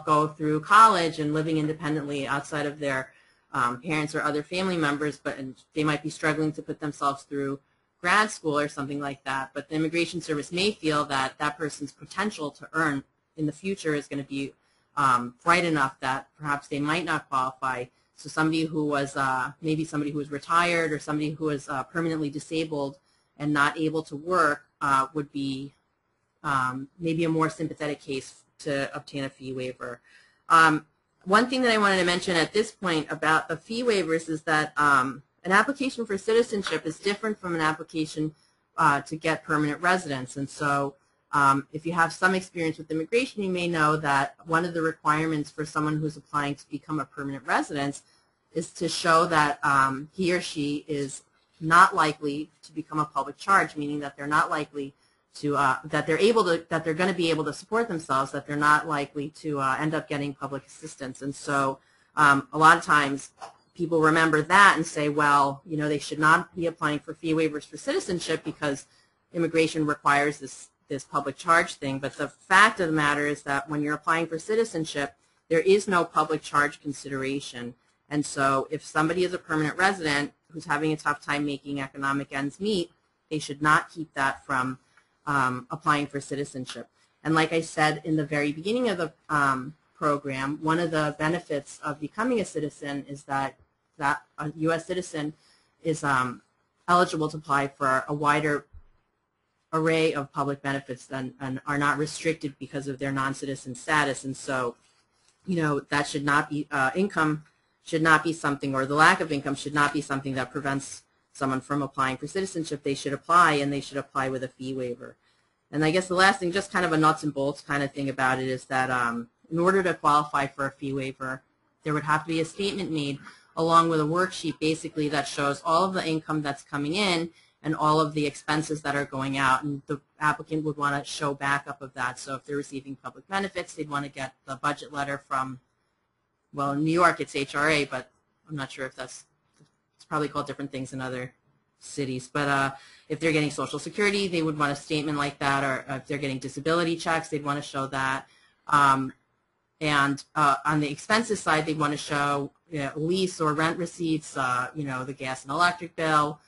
go through college and living independently outside of their parents or other family members, but they might be struggling to put themselves through grad school or something like that. But the Immigration Service may feel that that person's potential to earn in the future is going to be bright enough that perhaps they might not qualify. So somebody who was maybe somebody who was retired or somebody who was permanently disabled and not able to work would be maybe a more sympathetic case to obtain a fee waiver. One thing that I wanted to mention at this point about the fee waivers is that an application for citizenship is different from an application to get permanent residence. And so if you have some experience with immigration, you may know that one of the requirements for someone who's applying to become a permanent resident is to show that he or she is not likely to become a public charge, meaning that they're not likely to that they're going to be able to support themselves, that they're not likely to end up getting public assistance. And so a lot of times people remember that and say, well, you know, they should not be applying for fee waivers for citizenship because immigration requires this public charge thing. But the fact of the matter is that when you're applying for citizenship, there is no public charge consideration. And so if somebody is a permanent resident who's having a tough time making economic ends meet, they should not keep that from applying for citizenship. And like I said in the very beginning of the program, one of the benefits of becoming a citizen is that a U.S. citizen is eligible to apply for a wider array of public benefits and are not restricted because of their non-citizen status. And so, you know, that should not be, income should not be something, or the lack of income should not be something that prevents someone from applying for citizenship. They should apply, and they should apply with a fee waiver. And I guess the last thing, just kind of a nuts and bolts kind of thing about it, is that in order to qualify for a fee waiver, there would have to be a statement made along with a worksheet basically that shows all of the income that's coming in and all of the expenses that are going out, and the applicant would want to show backup of that. So if they're receiving public benefits, they'd want to get the budget letter from, well, in New York it's HRA, but I'm not sure if it's probably called different things in other cities. But if they're getting Social Security, they would want a statement like that, or if they're getting disability checks, they'd want to show that. And on the expenses side, they'd want to show lease or rent receipts, you know, the gas and electric bill.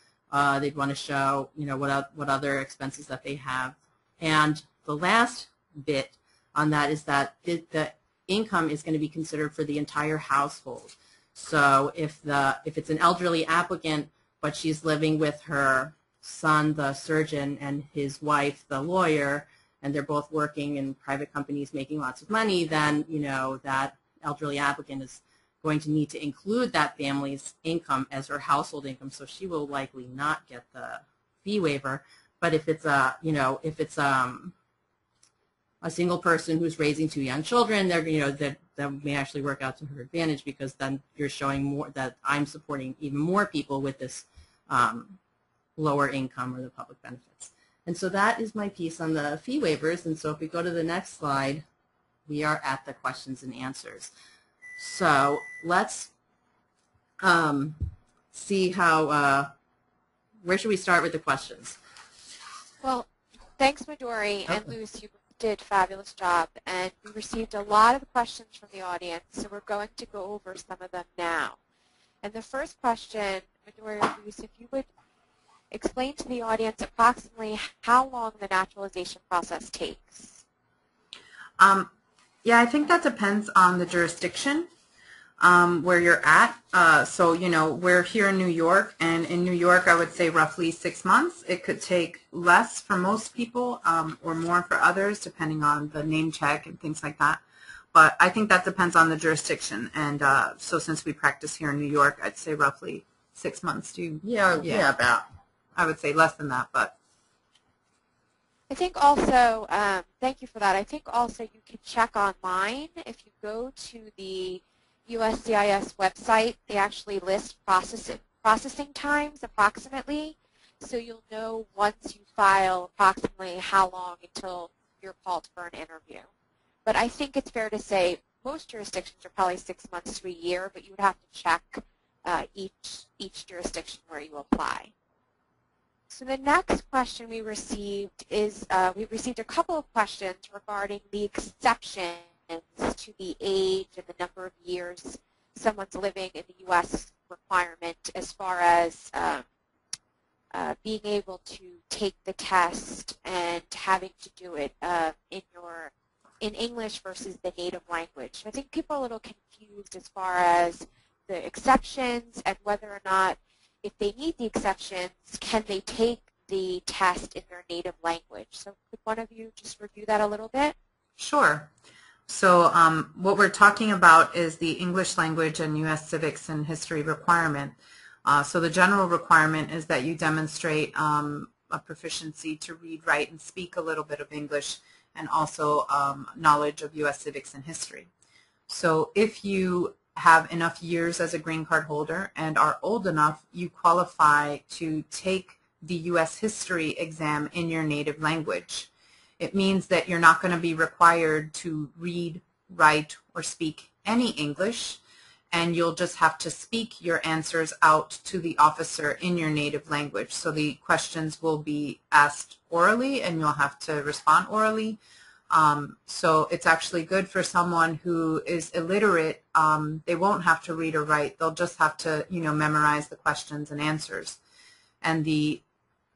They'd want to show, you know, what other expenses that they have. And the last bit on that is that the income is going to be considered for the entire household. So if it's an elderly applicant, but she's living with her son, the surgeon, and his wife, the lawyer, and they're both working in private companies making lots of money, then, you know, that elderly applicant is going to need to include that family's income as her household income, so she will likely not get the fee waiver. But if it's a, you know, if it's a single person who's raising 2 young children, they're, you know, that may actually work out to her advantage, because then you're showing more that I'm supporting even more people with this lower income or the public benefits. And so that is my piece on the fee waivers. And so if we go to the next slide, we are at the questions and answers. So let's see how, where should we start with the questions? Well, thanks, Midori and Luce. You did a fabulous job, and we received a lot of questions from the audience, so we're going to go over some of them now. And the first question, Midori or Luce, if you would explain to the audience approximately how long the naturalization process takes. Yeah, I think that depends on the jurisdiction. where you're at. So, you know, we're here in New York, and in New York, I would say roughly 6 months. It could take less for most people or more for others, depending on the name check and things like that. But I think that depends on the jurisdiction. And so since we practice here in New York, I'd say roughly 6 months. Yeah, about. I would say less than that, but. I think also, thank you for that. I think also you can check online. If you go to the USCIS website, they actually list processing times approximately, so you'll know once you file approximately how long until you're called for an interview. But I think it's fair to say most jurisdictions are probably 6 months to a year, but you would have to check each jurisdiction where you apply. So the next question we received is, we received a couple of questions regarding the exceptions to the age and the number of years someone's living in the U.S. requirement as far as being able to take the test and having to do it in English versus the native language. So I think people are a little confused as far as the exceptions and whether or not, if they need the exceptions, can they take the test in their native language? So could one of you just review that a little bit? Sure. So what we're talking about is the English language and U.S. civics and history requirement. So the general requirement is that you demonstrate a proficiency to read, write, and speak a little bit of English, and also knowledge of U.S. civics and history. So if you have enough years as a green card holder and are old enough, you qualify to take the U.S. history exam in your native language. It means that you're not going to be required to read, write, or speak any English, and you'll just have to speak your answers out to the officer in your native language. So the questions will be asked orally, and you'll have to respond orally. So it's actually good for someone who is illiterate. They won't have to read or write. They'll just have to, you know, memorize the questions and answers. And the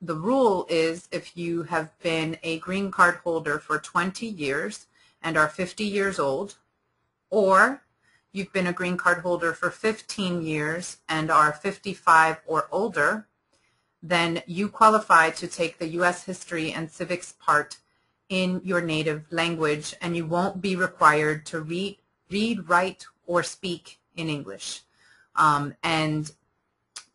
rule is if you have been a green card holder for 20 years and are 50 years old, or you've been a green card holder for 15 years and are 55 or older, then you qualify to take the U.S. history and civics part in your native language, and you won't be required to read, write, or speak in English. And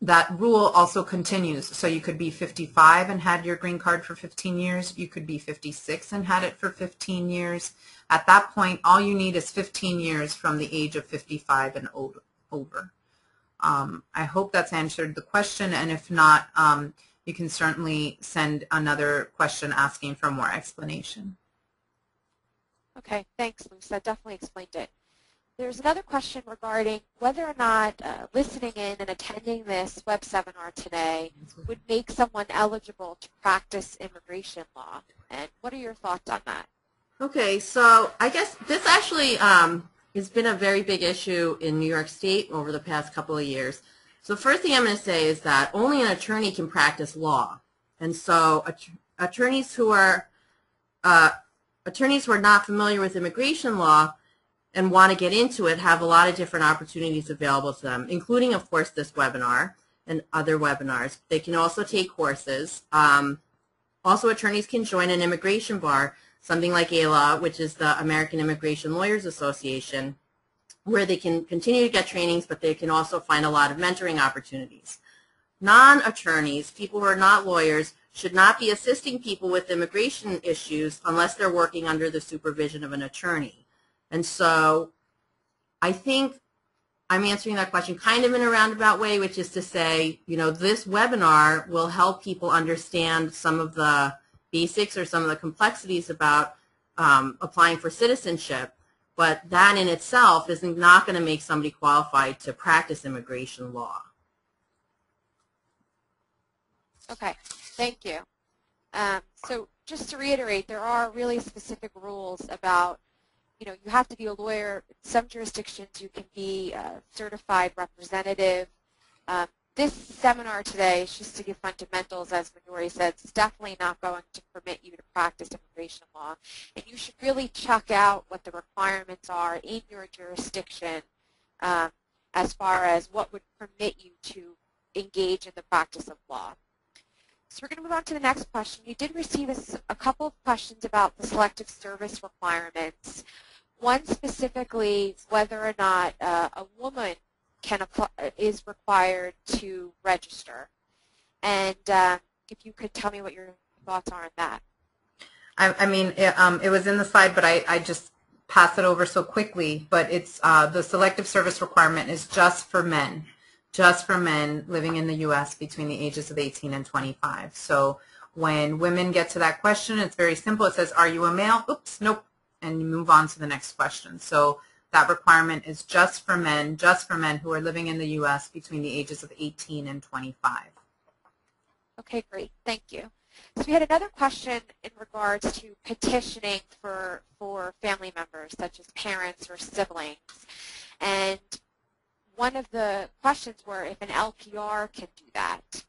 that rule also continues. So you could be 55 and had your green card for 15 years. You could be 56 and had it for 15 years. At that point, all you need is 15 years from the age of 55 and over. I hope that's answered the question, and if not, you can certainly send another question asking for more explanation. Okay, thanks, Luce. That definitely explained it. There's another question regarding whether or not listening in and attending this web seminar today would make someone eligible to practice immigration law. And what are your thoughts on that? Okay, so I guess this actually has been a very big issue in New York State over the past couple of years. So first thing I'm going to say is that only an attorney can practice law. And so attorneys who are not familiar with immigration law and want to get into it have a lot of different opportunities available to them, including, of course, this webinar and other webinars. They can also take courses. Also, attorneys can join an immigration bar, something like ALA, which is the American Immigration Lawyers Association, where they can continue to get trainings, but they can also find a lot of mentoring opportunities. Non-attorneys, people who are not lawyers, should not be assisting people with immigration issues unless they're working under the supervision of an attorney. And so I think I'm answering that question kind of in a roundabout way, which is to say, you know, this webinar will help people understand some of the basics or some of the complexities about applying for citizenship, but that in itself is not going to make somebody qualified to practice immigration law. Okay, thank you. So just to reiterate, there are really specific rules about, you know, you have to be a lawyer. In some jurisdictions you can be a certified representative. This seminar today is just to give fundamentals, as Minori said. It's definitely not going to permit you to practice immigration law. And you should really check out what the requirements are in your jurisdiction as far as what would permit you to engage in the practice of law. So we're going to move on to the next question. You did receive a couple of questions about the selective service requirements. One specifically, whether or not a woman is required to register. And if you could tell me what your thoughts are on that. I mean, it was in the slide, but I just passed it over so quickly. But it's the selective service requirement is just for men living in the U.S. between the ages of 18 and 25. So when women get to that question, it's very simple. It says, are you a male? Oops, nope. And you move on to the next question. So that requirement is just for men who are living in the U.S. between the ages of 18 and 25. Okay, great. Thank you. So we had another question in regards to petitioning for family members, such as parents or siblings. And one of the questions were if an LPR can do that.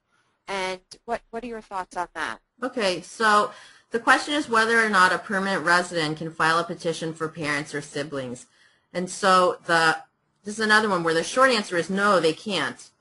And what are your thoughts on that? Okay, so the question is whether or not a permanent resident can file a petition for parents or siblings. And so this is another one where the short answer is no, they can't,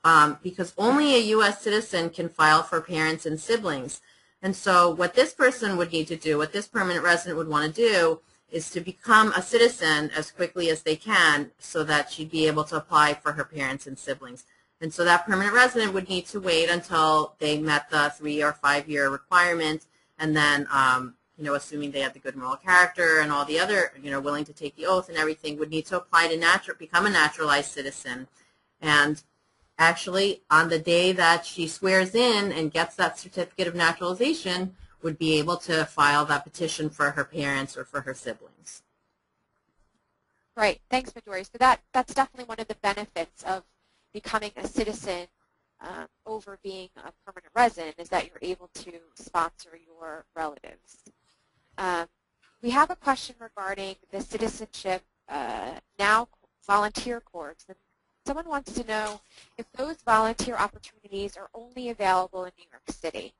because only a U.S. citizen can file for parents and siblings. And so what this person would need to do, what this permanent resident would want to do, is to become a citizen as quickly as they can so that she'd be able to apply for her parents and siblings. And so that permanent resident would need to wait until they met the 3 or 5 year requirement, and then, assuming they had the good moral character and all the other, willing to take the oath and everything, would need to apply to become a naturalized citizen. And actually, on the day that she swears in and gets that certificate of naturalization, would be able to file that petition for her parents or for her siblings. Right. Thanks, Midori. So that's definitely one of the benefits of becoming a citizen over being a permanent resident, is that you're able to sponsor your relatives. We have a question regarding the Citizenship Now volunteer corps. And someone wants to know if those volunteer opportunities are only available in New York City.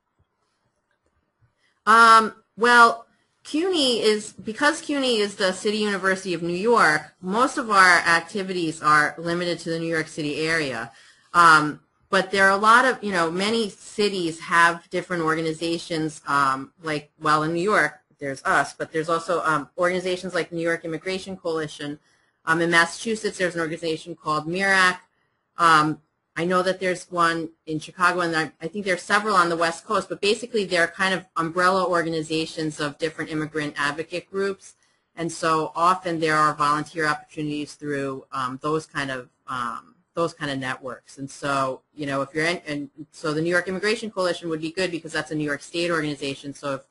Well, because CUNY is the City University of New York, most of our activities are limited to the New York City area. But there are a lot of, many cities have different organizations, in New York, there's us, but there's also organizations like New York Immigration Coalition. In Massachusetts, there's an organization called MIRAC. I know that there's one in Chicago, and I think there's several on the West Coast, but basically they're kind of umbrella organizations of different immigrant advocate groups, and so often there are volunteer opportunities through those kind of networks. And so, if you're in, so the New York Immigration Coalition would be good because that's a New York State organization. So if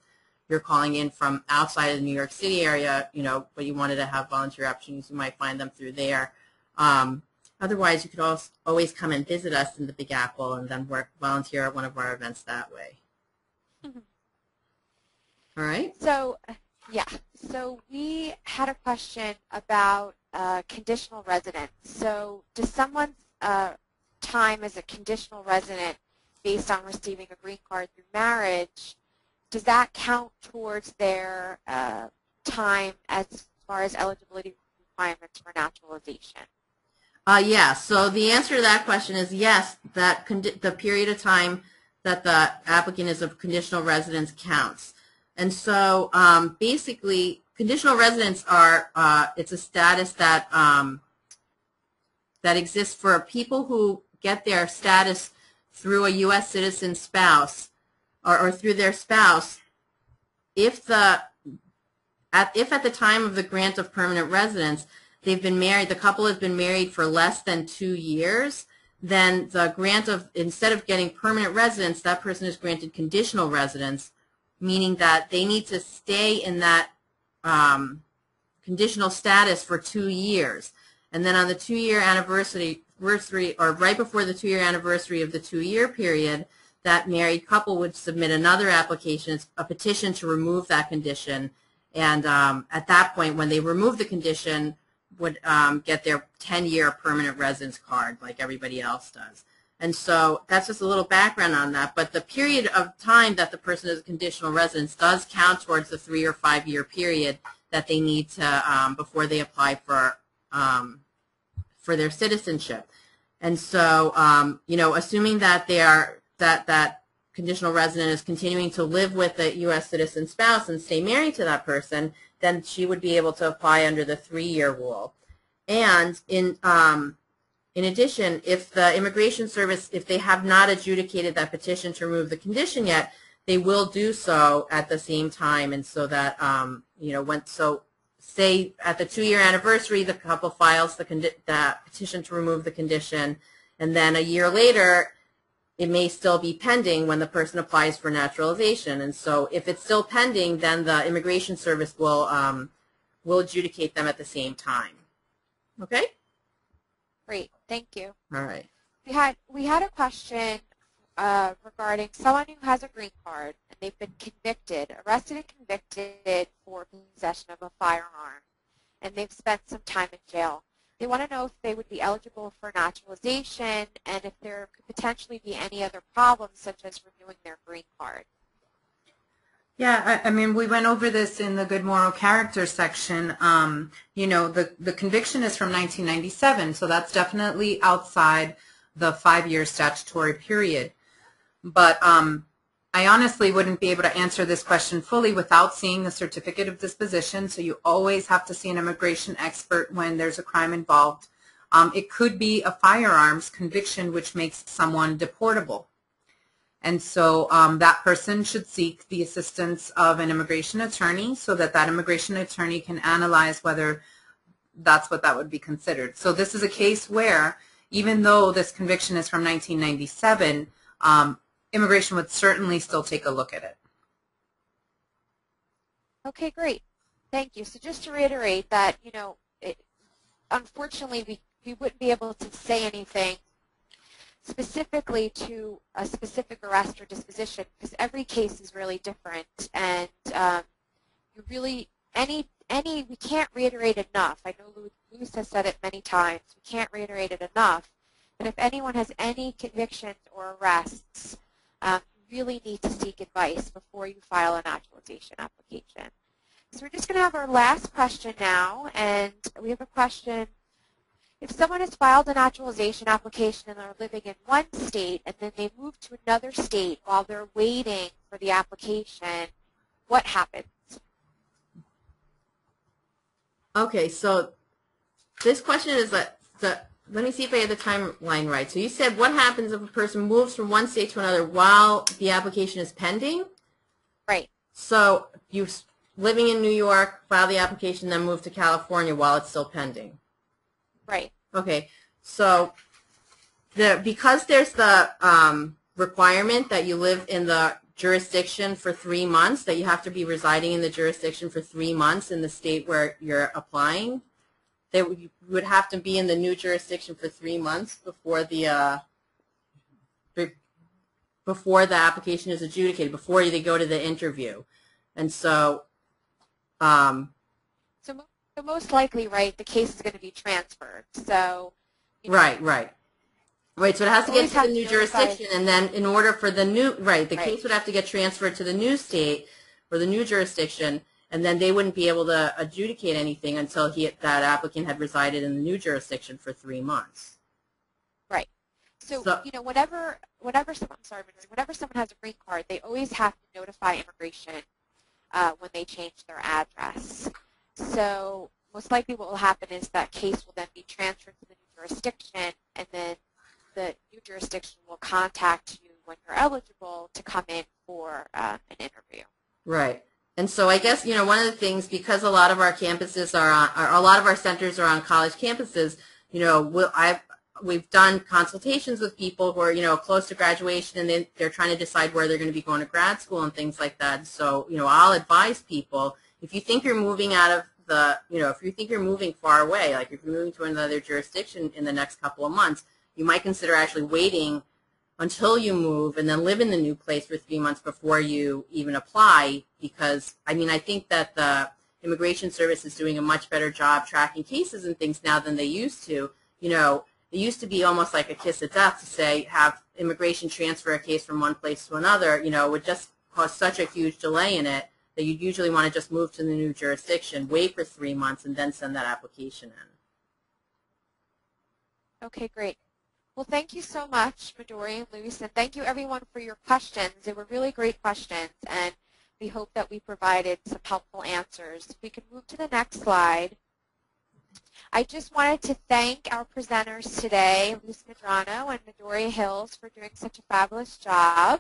you're calling in from outside of the New York City area, but you wanted to have volunteer opportunities, you might find them through there. Otherwise, you could always come and visit us in the Big Apple and then volunteer at one of our events that way. Mm-hmm. All right. So, yeah. So we had a question about conditional residence. So does someone's time as a conditional resident based on receiving a green card through marriage, does that count towards their time as far as eligibility requirements for naturalization? Yeah, so the answer to that question is yes, that the period of time that the applicant is of conditional residence counts. And so basically, conditional residents are, it's a status that, that exists for people who get their status through a U.S. citizen spouse or through their spouse if at the time of the grant of permanent residence, they've been married, the couple has been married for less than 2 years, then the grant of, instead of getting permanent residence, that person is granted conditional residence, meaning that they need to stay in that conditional status for 2 years. And then on the 2-year anniversary, or right before the 2-year anniversary of the 2-year period, that married couple would submit another application, a petition to remove that condition. And at that point, when they remove the condition, would get their 10-year permanent residence card like everybody else does. And so that's just a little background on that. But the period of time that the person is a conditional residence does count towards the 3 or 5 year period that they need to before they apply for their citizenship. And so, assuming that that conditional resident is continuing to live with a U.S. citizen spouse and stay married to that person, then she would be able to apply under the 3-year rule. And in addition, if the Immigration Service, if they have not adjudicated that petition to remove the condition yet, they will do so at the same time. And so that, say at the 2-year anniversary, the couple files the petition to remove the condition, and then a year later, it may still be pending when the person applies for naturalization. And so if it's still pending, then the Immigration Service will adjudicate them at the same time. Okay? Great, thank you. All right. We had a question regarding someone who has a green card and they've been arrested and convicted for possession of a firearm, and they've spent some time in jail. They want to know if they would be eligible for naturalization and if there could potentially be any other problems such as renewing their green card. Yeah, I mean, we went over this in the good moral character section. The conviction is from 1997, so that's definitely outside the 5-year statutory period. But I honestly wouldn't be able to answer this question fully without seeing the certificate of disposition, so you always have to see an immigration expert when there's a crime involved. It could be a firearms conviction which makes someone deportable. And so that person should seek the assistance of an immigration attorney so that that immigration attorney can analyze whether that's what that would be considered. So this is a case where, even though this conviction is from 1997, immigration would certainly still take a look at it. Okay, great. Thank you. So just to reiterate that, unfortunately, we wouldn't be able to say anything specifically to a specific arrest or disposition because every case is really different, and we can't reiterate enough. I know Luis has said it many times. We can't reiterate it enough. But if anyone has any convictions or arrests, you really need to seek advice before you file a naturalization application. So we're just going to have our last question now, and we have a question. If someone has filed a naturalization application and they're living in one state and then they move to another state while they're waiting for the application, what happens? Okay, so this question is let me see if I have the timeline right. So you said what happens if a person moves from one state to another while the application is pending? Right. So you're living in New York, file the application, then move to California while it's still pending. Right. Okay, so because there's the requirement that you live in the jurisdiction for 3 months, that you have to be residing in the jurisdiction for 3 months in the state where you're applying, you would have to be in the new jurisdiction for 3 months before the application is adjudicated, before they go to the interview. And so So most likely, right, the case is going to be transferred. So right. So it has to get to the new jurisdiction, and then in order for the new, the case would have to get transferred to the new state or the new jurisdiction, and then they wouldn't be able to adjudicate anything until that applicant had resided in the new jurisdiction for 3 months. Right. So whenever someone has a green card, they always have to notify immigration when they change their address. So most likely what will happen is that case will then be transferred to the new jurisdiction, and then the new jurisdiction will contact you when you're eligible to come in for an interview. Right. And so I guess, one of the things, because a lot of our campuses a lot of our centers are on college campuses, we've done consultations with people who are, close to graduation, and they're trying to decide where they're going to be going to grad school and things like that. So, I'll advise people, if you think you're moving out of if you think you're moving far away, like if you're moving to another jurisdiction in the next couple of months, you might consider actually waiting until you move and then live in the new place for 3 months before you even apply, because, I think that the Immigration Service is doing a much better job tracking cases and things now than they used to. It used to be almost like a kiss of death to say, have immigration transfer a case from one place to another. It would just cause such a huge delay in it that you'd usually want to just move to the new jurisdiction, wait for 3 months, and then send that application in. Okay, great. Well, thank you so much, Midori and Luis, and thank you everyone for your questions. They were really great questions, and we hope that we provided some helpful answers. If we can move to the next slide. I just wanted to thank our presenters today, Luis Medrano and Midori Hills, for doing such a fabulous job.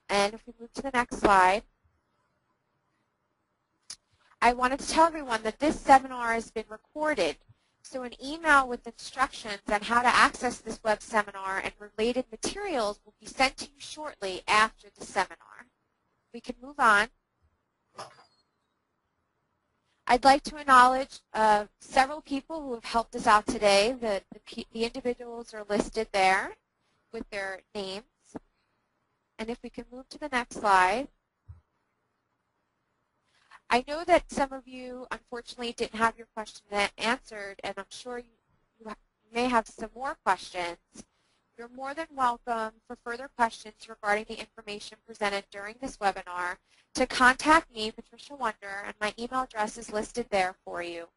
And if we move to the next slide, I wanted to tell everyone that this seminar has been recorded. So an email with instructions on how to access this web seminar and related materials will be sent to you shortly after the seminar. We can move on. I'd like to acknowledge several people who have helped us out today. The individuals are listed there with their names. And if we can move to the next slide. I know that some of you, unfortunately, didn't have your question answered, and I'm sure you may have some more questions. You're more than welcome for further questions regarding the information presented during this webinar to contact me, Patricia Wonder, and my email address is listed there for you,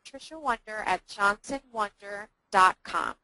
patriciawonder@johnsonwonder.com.